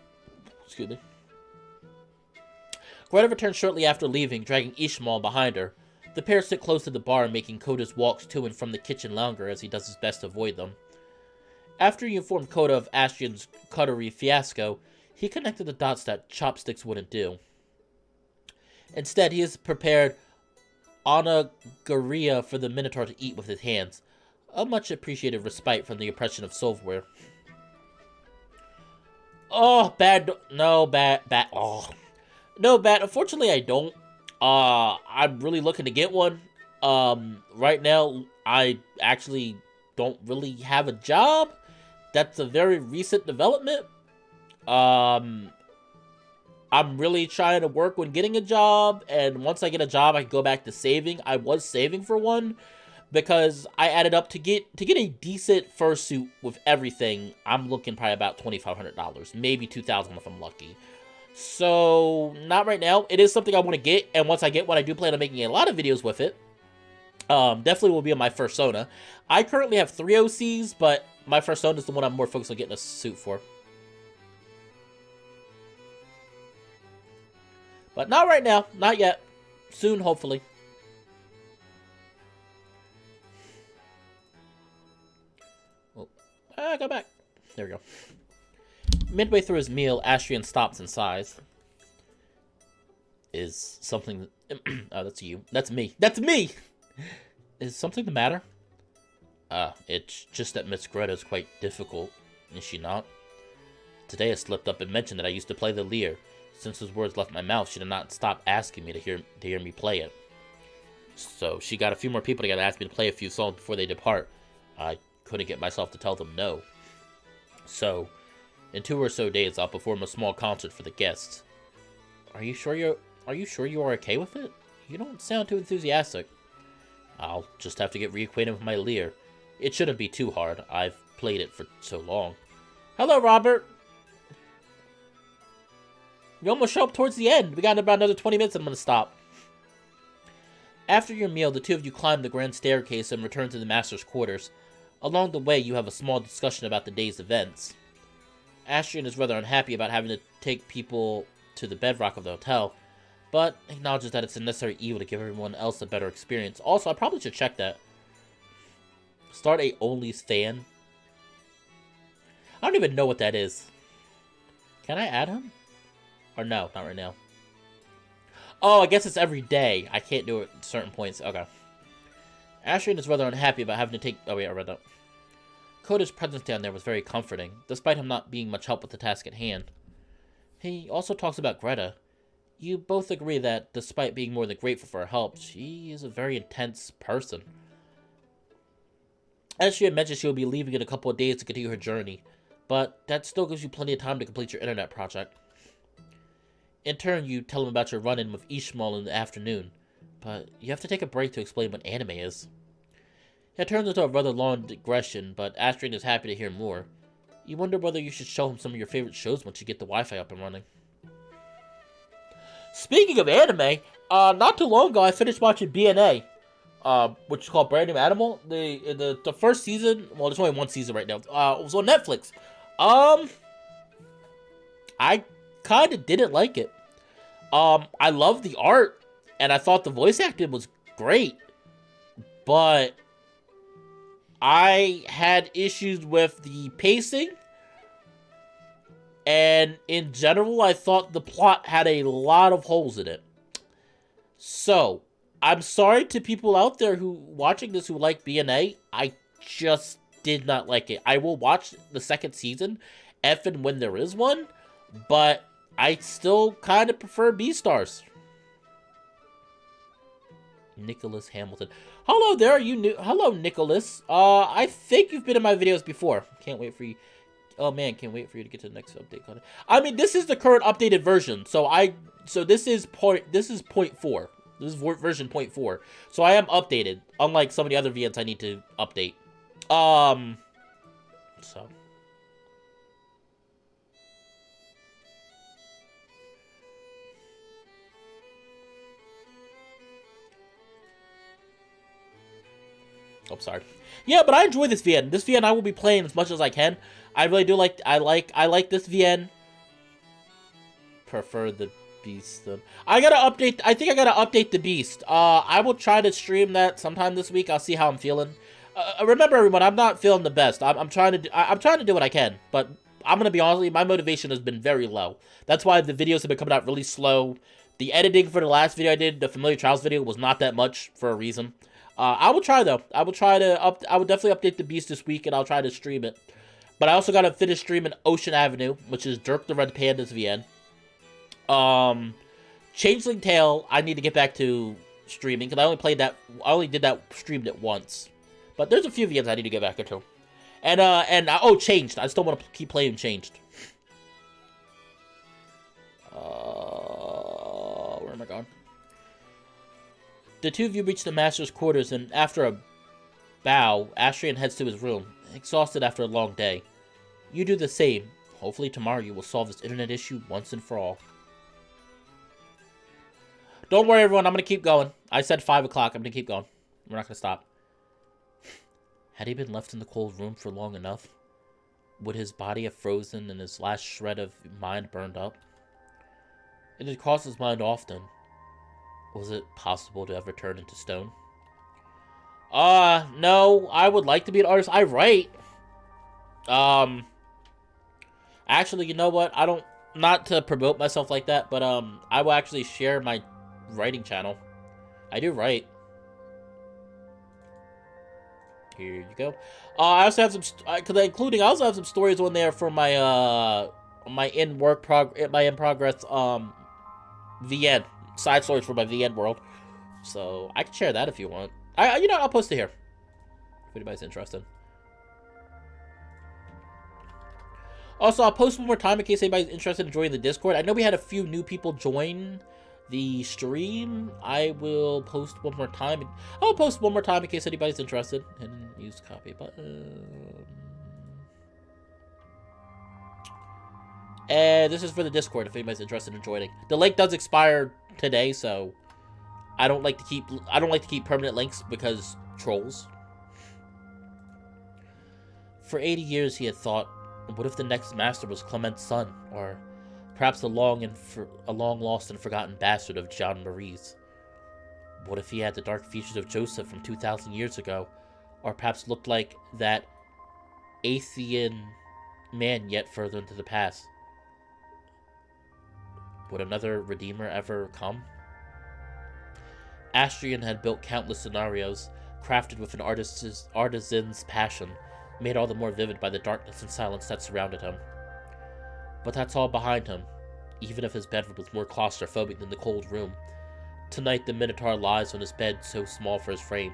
Ishmael behind her. The pair sit close to the bar, making Koda's walks to and from the kitchen longer as he does his best to avoid them. After you informed Koda of Astrian's cutlery fiasco, he connected the dots that chopsticks wouldn't do. Instead, he has prepared onagaria for the Minotaur to eat with his hands, a much appreciated respite from the oppression of silverware. Oh, no, unfortunately I don't. I'm really looking to get one. Right now, I actually don't really have a job. That's a very recent development. I'm really trying to work on getting a job, and once I get a job, I can go back to saving. I was saving for one, because I added up to get a decent fursuit with everything. I'm looking probably about $2,500, maybe $2,000 if I'm lucky. So, not right now. It is something I want to get, and once I get one, I do plan on making a lot of videos with it. Definitely will be on my fursona. I currently have 3 OCs, but my fursona is the one I'm more focused on getting a suit for. But not right now. Not yet. Soon, hopefully. Oh, go back. There we go. Midway through his meal, Astrian stops and sighs. Is something... oh, that's you. That's me. That's me! Is something the matter? It's just that Miss Greta is quite difficult, is she not? Today I slipped up and mentioned that I used to play the lyre. Since those words left my mouth, she did not stop asking me to hear me play it. So she got a few more people together to ask me to play a few songs before they depart. I couldn't get myself to tell them no. So, in 2 or so days, I'll perform a small concert for the guests. Are you sure you are okay with it? You don't sound too enthusiastic. I'll just have to get reacquainted with my lyre. It shouldn't be too hard. I've played it for so long. Hello, Robert! We almost show up towards the end. We got about another 20 minutes and I'm going to stop. After your meal, the two of you climb the grand staircase and return to the master's quarters. Along the way, you have a small discussion about the day's events. Astrian is rather unhappy about having to take people to the bedrock of the hotel, but acknowledges that it's a necessary evil to give everyone else a better experience. Also, I probably should check that. Start a Only's fan. I don't even know what that is. Can I add him? Or no, not right now. Oh, I guess it's every day. I can't do it at certain points. Okay. Ashley is rather unhappy about having to take... Oh, wait, I read that. Coda's presence down there was very comforting, despite him not being much help with the task at hand. He also talks about Greta. You both agree that, despite being more than grateful for her help, she is a very intense person. As she had mentioned, she will be leaving in a couple of days to continue her journey, but that still gives you plenty of time to complete your internet project. In turn, you tell him about your run-in with Ishmael in the afternoon, but you have to take a break to explain what anime is. It turns into a rather long digression, but Astrid is happy to hear more. You wonder whether you should show him some of your favorite shows once you get the Wi-Fi up and running. Speaking of anime, not too long ago I finished watching BNA. Which is called Brand New Animal. The first season, well, there's only one season right now. It was on Netflix. I kind of didn't like it. I loved the art, and I thought the voice acting was great, but I had issues with the pacing, and in general, I thought the plot had a lot of holes in it. So, I'm sorry to people out there who watching this who like BNA. I just did not like it. I will watch the second season if and when there is one, but I still kind of prefer B-Stars. Nicholas Hamilton. Hello there, you new. Hello, Nicholas. I think you've been in my videos before. Can't wait for you. Oh man, can't wait for you to get to the next update. I mean, this is the current updated version. So this is point 0.4. This is version 0.4. So I am updated, unlike some of the other VNs I need to update. So. Oh, sorry. Yeah, but I enjoy this VN. This VN I will be playing as much as I can. I really do like, I like this VN. Prefer the Beast. I gotta update, I think I gotta update the Beast. I will try to stream that sometime this week. I'll see how I'm feeling. Remember everyone, I'm not feeling the best. I'm trying to do what I can, but I'm gonna be honest with you, my motivation has been very low. That's why the videos have been coming out really slow. The editing for the last video I did, the Familiar Trials video, was not that much for a reason. I will try though. I will definitely update the Beast this week, and I'll try to stream it. But I also gotta finish streaming Ocean Avenue, which is Dirk the Red Panda's VN. Changeling Tale, I need to get back to streaming, because I only did that, streamed it once. But there's a few VNs I need to get back into. And oh, Changed. I still want to keep playing Changed. Where am I going? The two of you reach the Master's quarters, and after a bow, Astrian heads to his room, exhausted after a long day. You do the same. Hopefully tomorrow you will solve this internet issue once and for all. Don't worry, everyone. I'm going to keep going. I said 5 o'clock. I'm going to keep going. We're not going to stop. Had he been left in the cold room for long enough? Would his body have frozen and his last shred of mind burned up? It had crossed his mind often. Was it possible to ever turn into stone? No. I would like to be an artist. I write. Actually, you know what? I don't... Not to promote myself like that, but, I will actually share my writing channel. I do write. Here you go. I also have some... I also have some stories on there for my, my in-progress, VN. Side stories for my VN world. So, I can share that if you want. You know, I'll post it here. If anybody's interested. Also, I'll post one more time in case anybody's interested in joining the Discord. I know we had a few new people join the stream. I will post one more time. I'll post one more time in case anybody's interested. And use copy button. And this is for the Discord if anybody's interested in joining. The link does expire today, so I don't like to keep permanent links because trolls. For 80 years he had thought, what if the next master was Clement's son, or Perhaps a long lost and forgotten bastard of Jean Marie's. What if he had the dark features of Joseph from 2,000 years ago, or perhaps looked like that Athenian man yet further into the past? Would another Redeemer ever come? Astrian had built countless scenarios, crafted with an artisan's passion, made all the more vivid by the darkness and silence that surrounded him. But that's all behind him, even if his bedroom was more claustrophobic than the cold room. Tonight the Minotaur lies on his bed so small for his frame.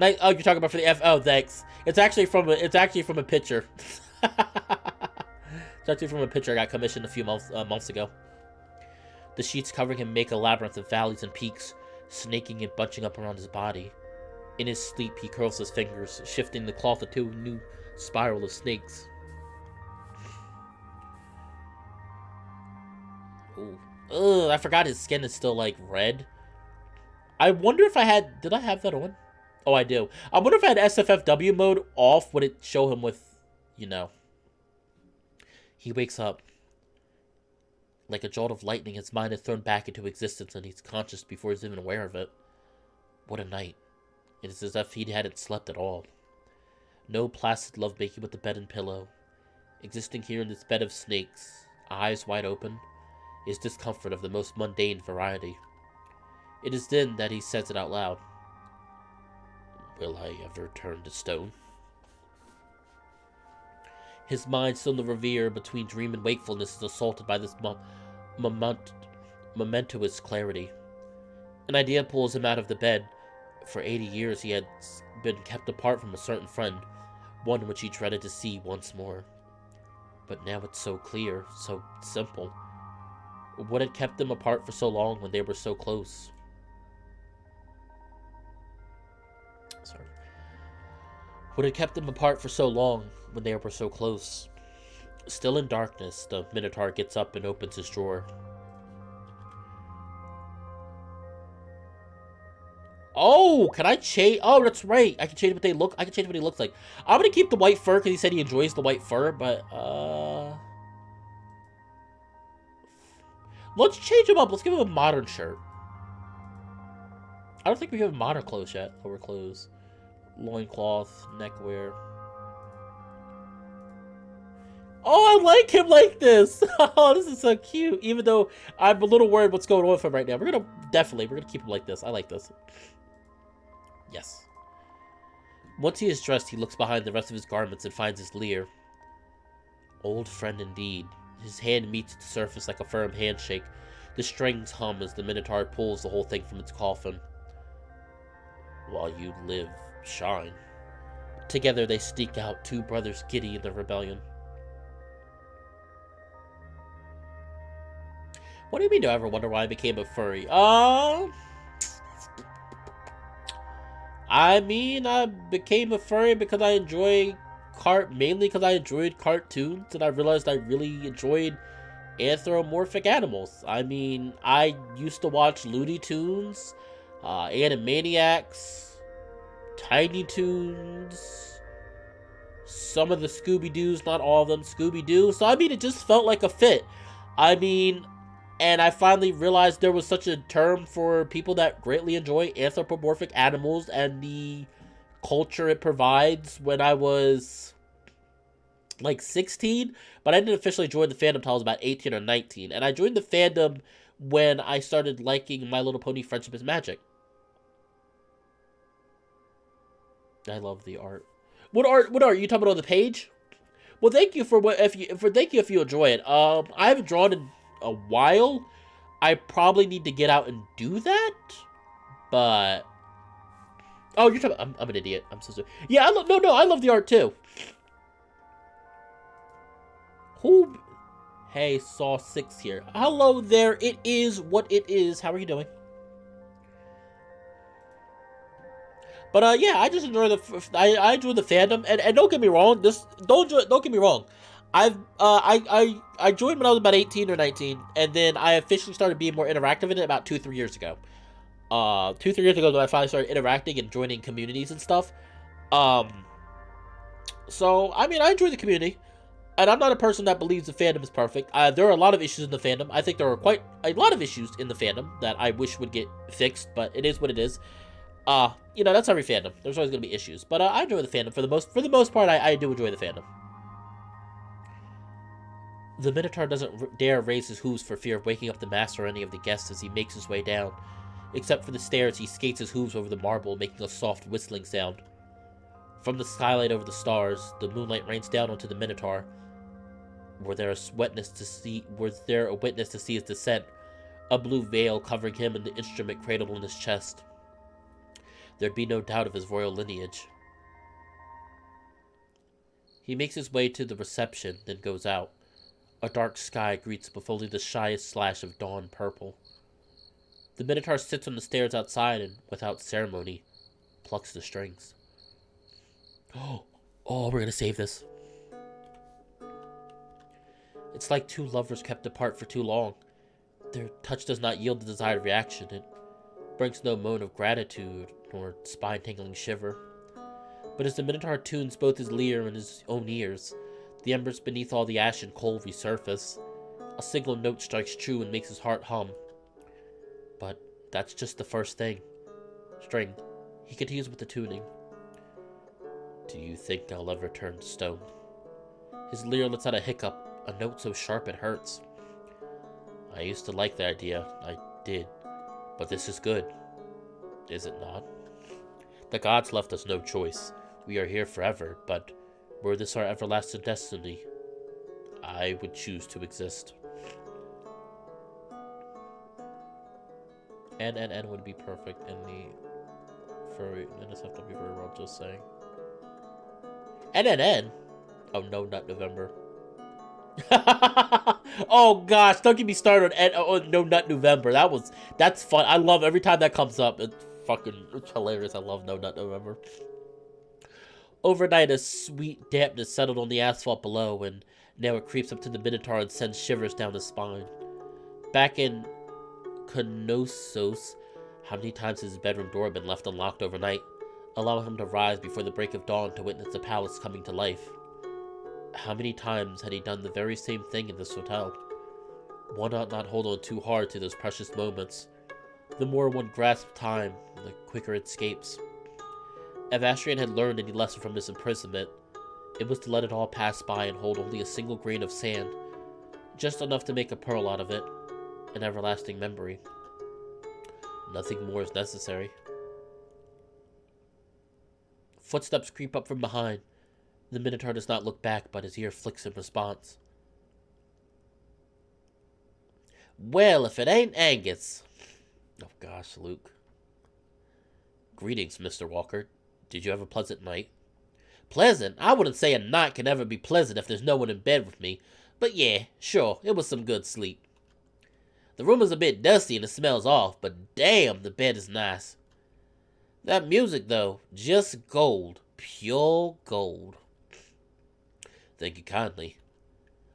Oh, you're talking about for the F? Oh, thanks. It's actually from a picture. It's actually from a picture I got commissioned a few months ago. The sheets covering him make a labyrinth of valleys and peaks, snaking and bunching up around his body. In his sleep, he curls his fingers, shifting the cloth into a new spiral of snakes. Ooh. Ugh, I forgot his skin is still, like, red. I wonder if I had... Did I have that on? Oh, I do. I wonder if I had SFFW mode off, would it show him with, you know... He wakes up. Like a jolt of lightning, his mind is thrown back into existence and he's conscious before he's even aware of it. What a night. It is as if he hadn't slept at all. No placid lovemaking with the bed and pillow. Existing here in this bed of snakes, eyes wide open, is discomfort of the most mundane variety. It is then that he says it out loud. Will I ever turn to stone? His mind, still in the reverie between dream and wakefulness, is assaulted by this momentous clarity. An idea pulls him out of the bed. For 80 years he had been kept apart from a certain friend, one which he dreaded to see once more. But now it's so clear, so simple. What had kept them apart for so long when they were so close? Sorry. What had kept them apart for so long when they were so close? Still in darkness, the Minotaur gets up and opens his drawer. Oh, can I change? Oh, that's right. I can change what they look. I can change what he looks like. I'm gonna keep the white fur because he said he enjoys the white fur, but let's change him up. Let's give him a modern shirt. I don't think we have modern clothes yet. Lower clothes, loincloth, neckwear. Oh, I like him like this. Oh, this is so cute. Even though I'm a little worried what's going on with him right now. We're gonna keep him like this. I like this. Yes. Once he is dressed, he looks behind the rest of his garments and finds his leer. Old friend indeed. His hand meets the surface like a firm handshake. The strings hum as the Minotaur pulls the whole thing from its coffin. While you live, shine. Together they sneak out, two brothers giddy in their rebellion. What do you mean, do I ever wonder why I became a furry? I mean, I became a furry because I enjoy mainly because I enjoyed cartoons, and I realized I really enjoyed anthropomorphic animals. I mean, I used to watch Looney Tunes, Animaniacs, Tiny Toons, some of the Scooby-Doos, not all of them, Scooby-Doo. So, I mean, it just felt like a fit. I mean, and I finally realized there was such a term for people that greatly enjoy anthropomorphic animals and the culture it provides when I was like 16, but I didn't officially join the fandom until I was about 18 or 19, and I joined the fandom when I started liking My Little Pony Friendship is Magic. I love the art. What art? You talking about on the page? Well, thank you if you enjoy it. I haven't drawn in a while. I probably need to get out and do that, but oh, you're talking. I'm an idiot. I'm so sorry. Yeah, I love the art too. Who? Hey, Saw 6 here. Hello there. It is what it is. How are you doing? But yeah, I just enjoy I enjoy the fandom, and don't get me wrong. Don't get me wrong. I joined when I was about 18 or 19, and then I officially started being more interactive in it about 2-3 years ago. 2-3 years ago, when I finally started interacting and joining communities and stuff. So I mean, I enjoy the community. And I'm not a person that believes the fandom is perfect. There are a lot of issues in the fandom. I think there are quite a lot of issues in the fandom that I wish would get fixed, but it is what it is. You know, that's every fandom. There's always going to be issues. But I enjoy the fandom. For the most part, I do enjoy the fandom. The Minotaur doesn't dare raise his hooves for fear of waking up the master or any of the guests as he makes his way down. Except for the stairs, he skates his hooves over the marble, making a soft whistling sound. From the skylight over the stars, the moonlight rains down onto the Minotaur. Were there a witness to see his descent, a blue veil covering him and the instrument cradled in his chest. There'd be no doubt of his royal lineage. He makes his way to the reception, then goes out. A dark sky greets with only the shyest slash of dawn purple. The Minotaur sits on the stairs outside and, without ceremony, plucks the strings. Oh, we're gonna save this. It's like two lovers kept apart for too long. Their touch does not yield the desired reaction. It brings no moan of gratitude, nor spine-tingling shiver. But as the Minotaur tunes both his lyre and his own ears, the embers beneath all the ash and coal resurface. A single note strikes true and makes his heart hum. But that's just the first string. He continues with the tuning. Do you think I'll ever turn to stone? His lyre lets out a hiccup, a note so sharp it hurts. I used to like the idea, I did. But this is good. Is it not? The gods left us no choice. We are here forever, but were this our everlasting destiny, I would choose to exist. N would be perfect in the furry NSFW furry world, just saying. N. Oh no, not November. Oh gosh, don't get me started on No Nut November. That's fun. I love every time that comes up. It's hilarious. I love No Nut November. Overnight, a sweet dampness settled on the asphalt below, and now it creeps up to the Minotaur and sends shivers down his spine. Back in Knossos, how many times has his bedroom door been left unlocked overnight, allowing him to rise before the break of dawn to witness the palace coming to life? How many times had he done the very same thing in this hotel? One ought not hold on too hard to those precious moments. The more one grasps time, the quicker it escapes. If Astrian had learned any lesson from his imprisonment, it was to let it all pass by and hold only a single grain of sand, just enough to make a pearl out of it, an everlasting memory. Nothing more is necessary. Footsteps creep up from behind. The Minotaur does not look back, but his ear flicks in response. Well, if it ain't Angus. Oh gosh, Luke. Greetings, Mr. Walker. Did you have a pleasant night? Pleasant? I wouldn't say a night can ever be pleasant if there's no one in bed with me. But yeah, sure, it was some good sleep. The room is a bit dusty and it smells off, but damn, the bed is nice. That music, though, just gold. Pure gold. Thank you kindly.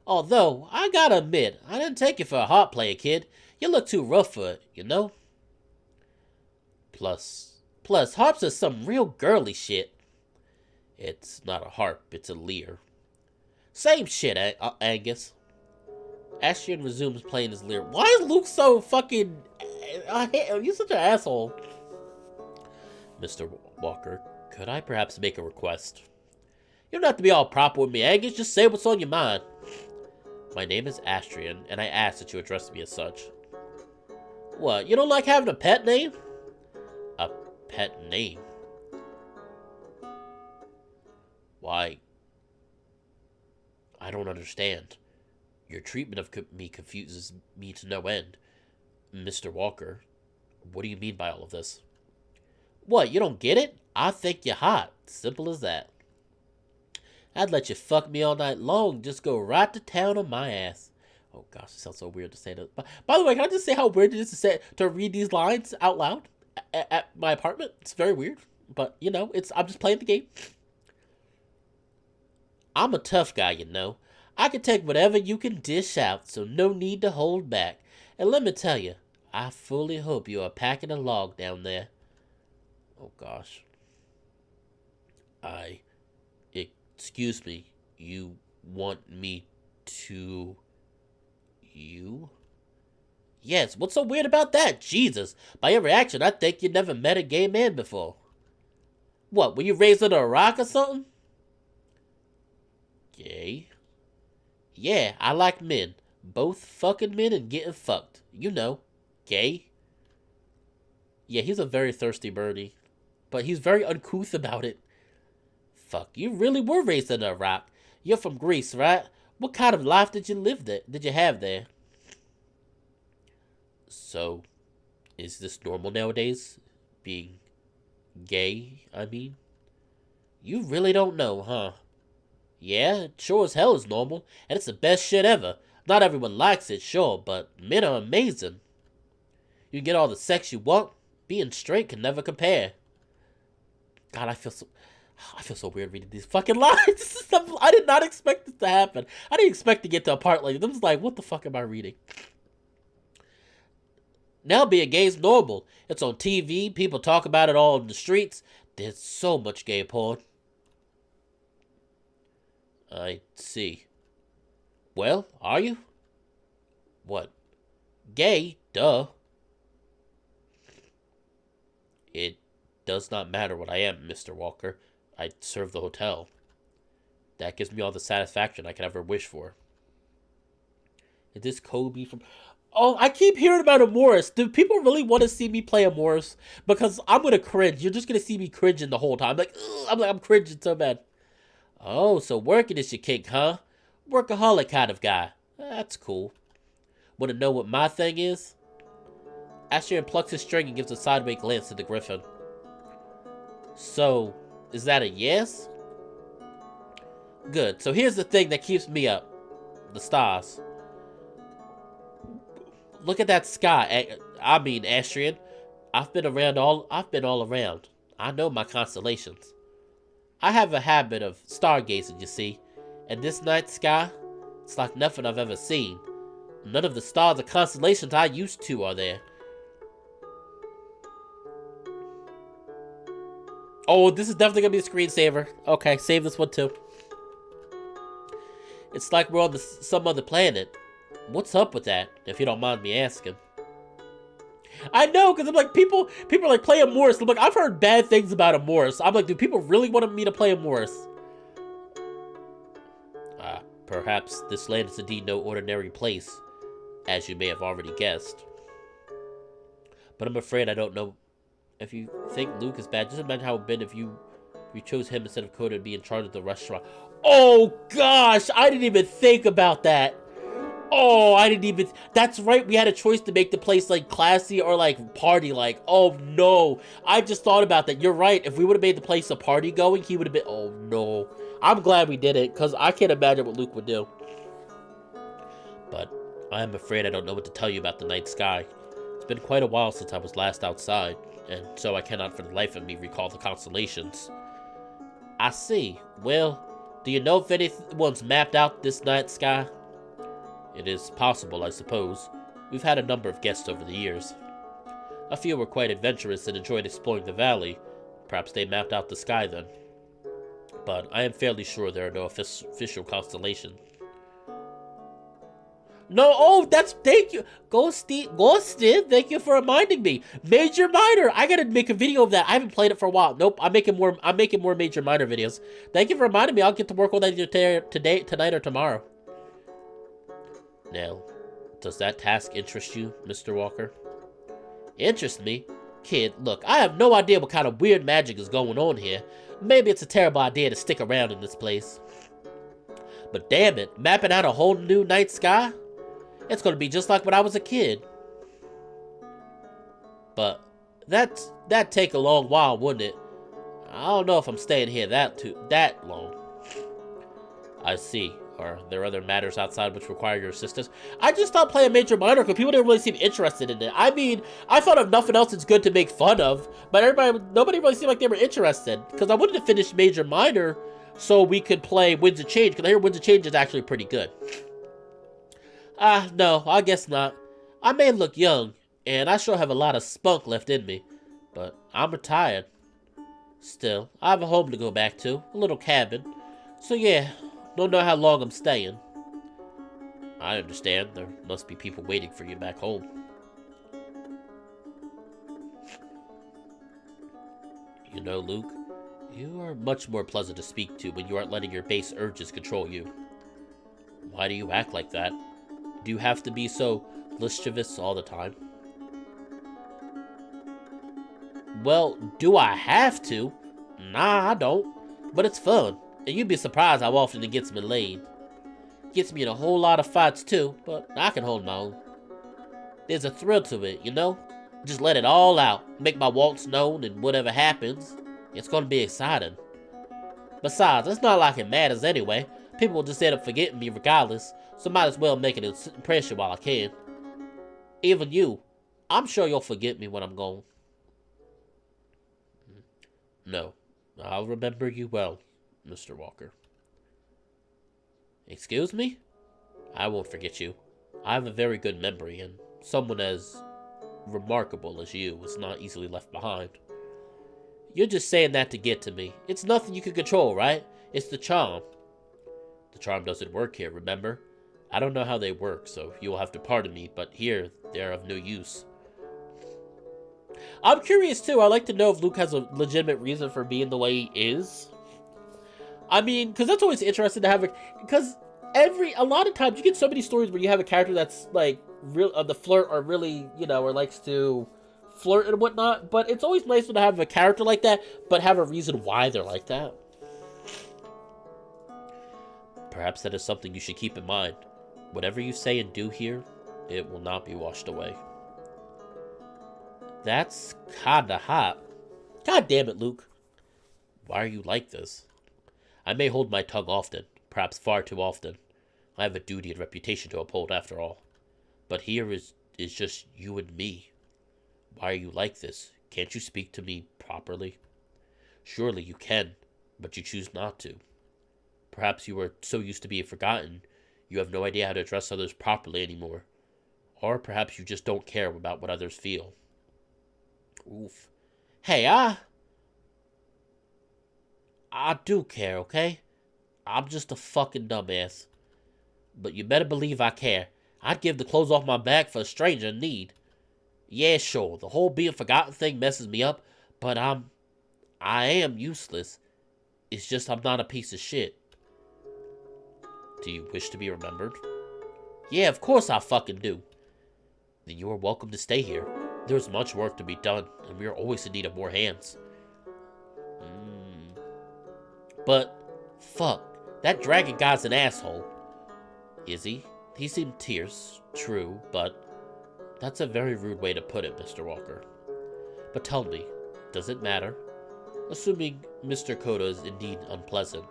Although, I gotta admit, I didn't take you for a harp player, kid. You look too rough for it, you know? Plus, harps are some real girly shit. It's not a harp, it's a lyre. Same shit, Angus. Astrian resumes playing his lyre. Why is Luke so fucking... You're such an asshole. Mr. Walker, could I perhaps make a request? You don't have to be all proper with me, Angus. Just say what's on your mind. My name is Astrian, and I ask that you address me as such. What, you don't like having a pet name? A pet name? Why, I don't understand. Your treatment of me confuses me to no end. Mr. Walker, what do you mean by all of this? What, you don't get it? I think you're hot. Simple as that. I'd let you fuck me all night long, just go right to town on my ass. Oh gosh, it sounds so weird to say that. But, by the way, can I just say how weird it is to read these lines out loud at my apartment? It's very weird, but you know, I'm just playing the game. I'm a tough guy, you know. I can take whatever you can dish out, so no need to hold back. And let me tell you, I fully hope you are packing a log down there. Oh gosh. Excuse me, you Want me to... You? Yes, what's so weird about that? Jesus, by your reaction, I think you never met a gay man before. What, were you raised under a rock or something? Gay? Yeah, I like men. Both fucking men and getting fucked. You know, gay. Yeah, he's a very thirsty birdie. But he's very uncouth about it. Fuck, you really were raised under a rock. You're from Greece, right? What kind of life did you live there? Did you have there? So, is this normal nowadays? Being gay, I mean? You really don't know, huh? Yeah, it sure as hell is normal, and it's the best shit ever. Not everyone likes it, sure, but men are amazing. You can get all the sex you want. Being straight can never compare. God, I feel so weird reading these fucking lines. I did not expect this to happen. I didn't expect to get to a part like this. I was like, what the fuck am I reading? Now being gay is normal. It's on TV. People talk about it all in the streets. There's so much gay porn. I see. Well, are you? What? Gay? Duh. It does not matter what I am, Mr. Walker. I serve the hotel. That gives me all the satisfaction I could ever wish for. Is this Kobe from... Oh, I keep hearing about Amoris. Do people really want to see me play Amoris? Because I'm going to cringe. You're just going to see me cringing the whole time. I'm cringing so bad. Oh, so working is your kink, huh? Workaholic kind of guy. That's cool. Want to know what my thing is? Asterion plucks his string and gives a sideways glance to the griffin. So, is that a yes? Good. So here's the thing that keeps me up. The stars. Look at that sky. I mean, Asterion. I've been all around. I know my constellations. I have a habit of stargazing, you see. And this night sky, it's like nothing I've ever seen. None of the stars or constellations I used to are there. Oh, this is definitely going to be a screensaver. Okay, save this one too. It's like we're on some other planet. What's up with that, if you don't mind me asking? I know, because I'm like, people are like, play Amoris. I'm like, I've heard bad things about Amoris. I'm like, do people really want me to play Amoris? Perhaps this land is indeed no ordinary place, as you may have already guessed. But I'm afraid I don't know. If you think Luke is bad, just imagine how it would have been if you chose him instead of Coda to be in charge of the restaurant. Oh gosh, I didn't even think about that. Oh, I didn't even... That's right, we had a choice to make the place, like, classy or, like, party-like. Oh, no. I just thought about that. You're right. If we would have made the place a party-going, he would have been... Oh, no. I'm glad we did it, because I can't imagine what Luke would do. But I am afraid I don't know what to tell you about the night sky. It's been quite a while since I was last outside, and so I cannot for the life of me recall the constellations. I see. Well, do you know if anyone's mapped out this night sky? It is possible, I suppose. We've had a number of guests over the years. A few were quite adventurous and enjoyed exploring the valley. Perhaps they mapped out the sky then. But I am fairly sure there are no official constellations. No, oh, thank you. Ghosted, thank you for reminding me. Major Minor, I gotta make a video of that. I haven't played it for a while. Nope, I'm making more Major Minor videos. Thank you for reminding me. I'll get to work on that either today, tonight, or tomorrow. Now, does that task interest you, Mr. Walker? Interest me? Kid, look, I have no idea what kind of weird magic is going on here. Maybe it's a terrible idea to stick around in this place. But damn it, mapping out a whole new night sky? It's gonna be just like when I was a kid. But that'd take a long while, wouldn't it? I don't know if I'm staying here that long. I see. Are there other matters outside which require your assistance? I just stopped playing Major Minor because people didn't really seem interested in it. I mean, I thought of nothing else it's good to make fun of, but nobody really seemed like they were interested. Because I wanted to finish Major Minor so we could play Winds of Change, because I hear Winds of Change is actually pretty good. No, I guess not. I may look young, and I sure have a lot of spunk left in me, but I'm retired. Still, I have a home to go back to, a little cabin. So yeah, Don't know how long I'm staying. I understand. There must be people waiting for you back home. You know, Luke, you are much more pleasant to speak to when you aren't letting your base urges control you. Why do you act like that? Do you have to be so mischievous all the time? Well, do I have to? Nah, I don't. But it's fun. And you'd be surprised how often it gets me laid. Gets me in a whole lot of fights too, but I can hold my own. There's a thrill to it, you know? Just let it all out. Make my wants known, and whatever happens, it's gonna be exciting. Besides, it's not like it matters anyway. People will just end up forgetting me regardless, so might as well make an impression while I can. Even you. I'm sure you'll forget me when I'm gone. No. I'll remember you well, Mr. Walker. Excuse me? I won't forget you. I have a very good memory, and someone as remarkable as you is not easily left behind. You're just saying that to get to me. It's nothing you can control, right? It's the charm. The charm doesn't work here, remember? I don't know how they work, so you will have to pardon me, but here, they're of no use. I'm curious, too. I'd like to know if Luke has a legitimate reason for being the way he is. I mean, because that's always interesting to have because a lot of times you get so many stories where you have a character that's, like, the flirt or really, you know, or likes to flirt and whatnot, but it's always nice to have a character like that, but have a reason why they're like that. Perhaps that is something you should keep in mind. Whatever you say and do here, it will not be washed away. That's kinda hot. God damn it, Luke. Why are you like this? I may hold my tongue often, perhaps far too often. I have a duty and reputation to uphold after all. But here is just you and me. Why are you like this? Can't you speak to me properly? Surely you can, but you choose not to. Perhaps you are so used to being forgotten, you have no idea how to address others properly anymore. Or perhaps you just don't care about what others feel. Oof. Hey, I do care, okay? I'm just a fucking dumbass. But you better believe I care. I'd give the clothes off my back for a stranger in need. Yeah, sure, the whole being forgotten thing messes me up, but I am useless. It's just I'm not a piece of shit. Do you wish to be remembered? Yeah, of course I fucking do. Then you are welcome to stay here. There's much work to be done, and we are always in need of more hands. But, fuck, that dragon guy's an asshole. Is he? He seemed fierce, true, but that's a very rude way to put it, Mr. Walker. But tell me, does it matter? Assuming Mr. Koda is indeed unpleasant,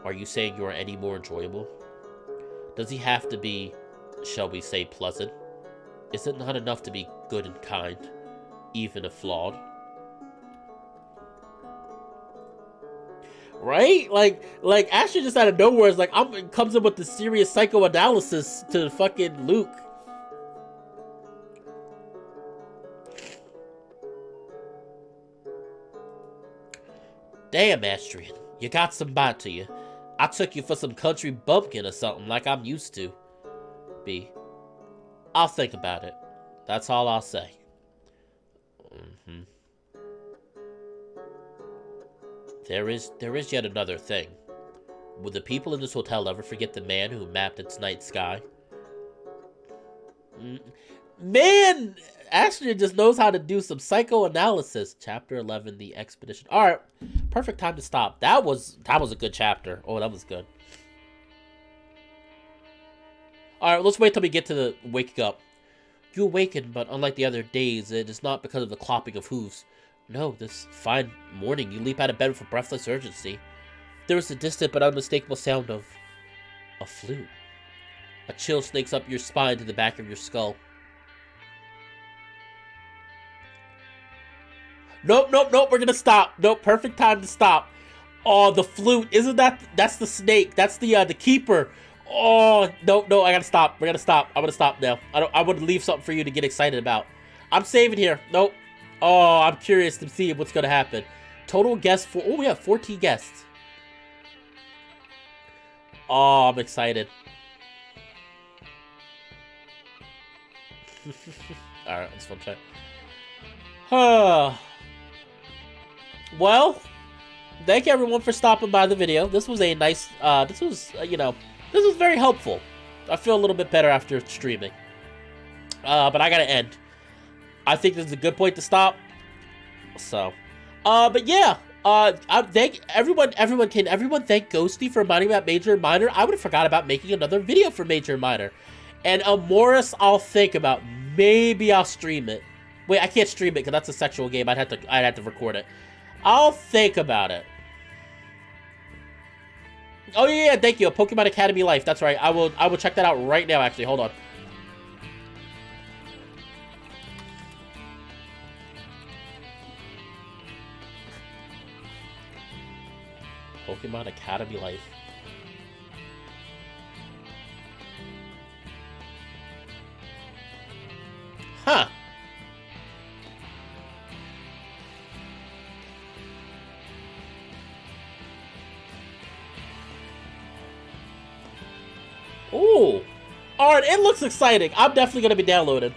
are you saying you are any more enjoyable? Does he have to be, shall we say, pleasant? Is it not enough to be good and kind, even if flawed? Right? Like Asher just out of nowhere is like, comes in with the serious psychoanalysis to fucking Luke. Damn, Astrian, you got some bite to you. I took you for some country bumpkin or something like I'm used to. B. I'll think about it. That's all I'll say. There is yet another thing. Would the people in this hotel ever forget the man who mapped its night sky? Man! Astrid just knows how to do some psychoanalysis. Chapter 11, The Expedition. Alright, perfect time to stop. That was a good chapter. Oh, that was good. Alright, let's wait till we get to the waking up. You awaken, but unlike the other days, it is not because of the clopping of hooves. No, this fine morning you leap out of bed with a breathless urgency. There is a distant but unmistakable sound of a flute. A chill snakes up your spine to the back of your skull. Nope, we're gonna stop. Nope, perfect time to stop. Oh, the flute. Isn't that's the snake. That's the keeper. Oh, no, I gotta stop. We're gonna stop. I'm gonna stop now. I want to leave something for you to get excited about. I'm saving here. Nope. Oh, I'm curious to see what's gonna happen. Total guests for... Oh, we have 14 guests. Oh, I'm excited. Alright, let's fun check. Well, thank you everyone for stopping by the video. This was a nice, this was very helpful. I feel a little bit better after streaming. But I gotta end. I think this is a good point to stop. So, but yeah, I thank everyone thank Ghosty for reminding me about Major and Minor. I would have forgot about making another video for Major and Minor. And Morris, I'll think about. Maybe I'll stream it. Wait, I can't stream it because that's a sexual game. I'd have to record it. I'll think about it. Oh yeah, thank you. Pokemon Academy Life. That's right. I will check that out right now. Actually, hold on. Pokemon Academy Life. Huh. Ooh. Alright, it looks exciting. I'm definitely going to be downloading.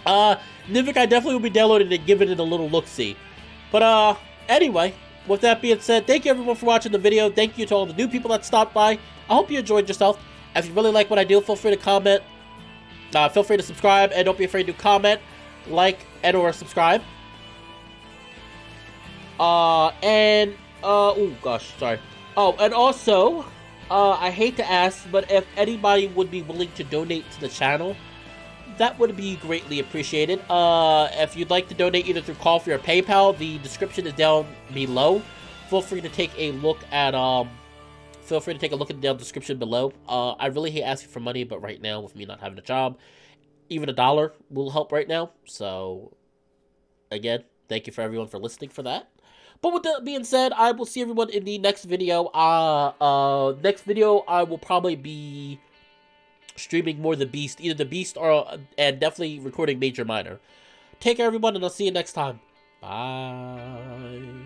Nivik, I definitely will be downloading and giving it a little look-see. But, anyway, with that being said, thank you everyone for watching the video. Thank you to all the new people that stopped by. I hope you enjoyed yourself. If you really like what I do, feel free to comment. Feel free to subscribe, and don't be afraid to comment, like, and or subscribe. Oh gosh, sorry. Oh, and also, I hate to ask, but if anybody would be willing to donate to the channel, that would be greatly appreciated. If you'd like to donate either through Ko-fi or PayPal, the description is down below. Feel free to take a look at, the down description below. I really hate asking for money, but right now, with me not having a job, even $1 will help right now. So, again, thank you for everyone for listening for that. But with that being said, I will see everyone in the next video. Next video, I will probably be streaming more The Beast. Either The Beast and definitely recording Major Minor. Take care, everyone, and I'll see you next time. Bye.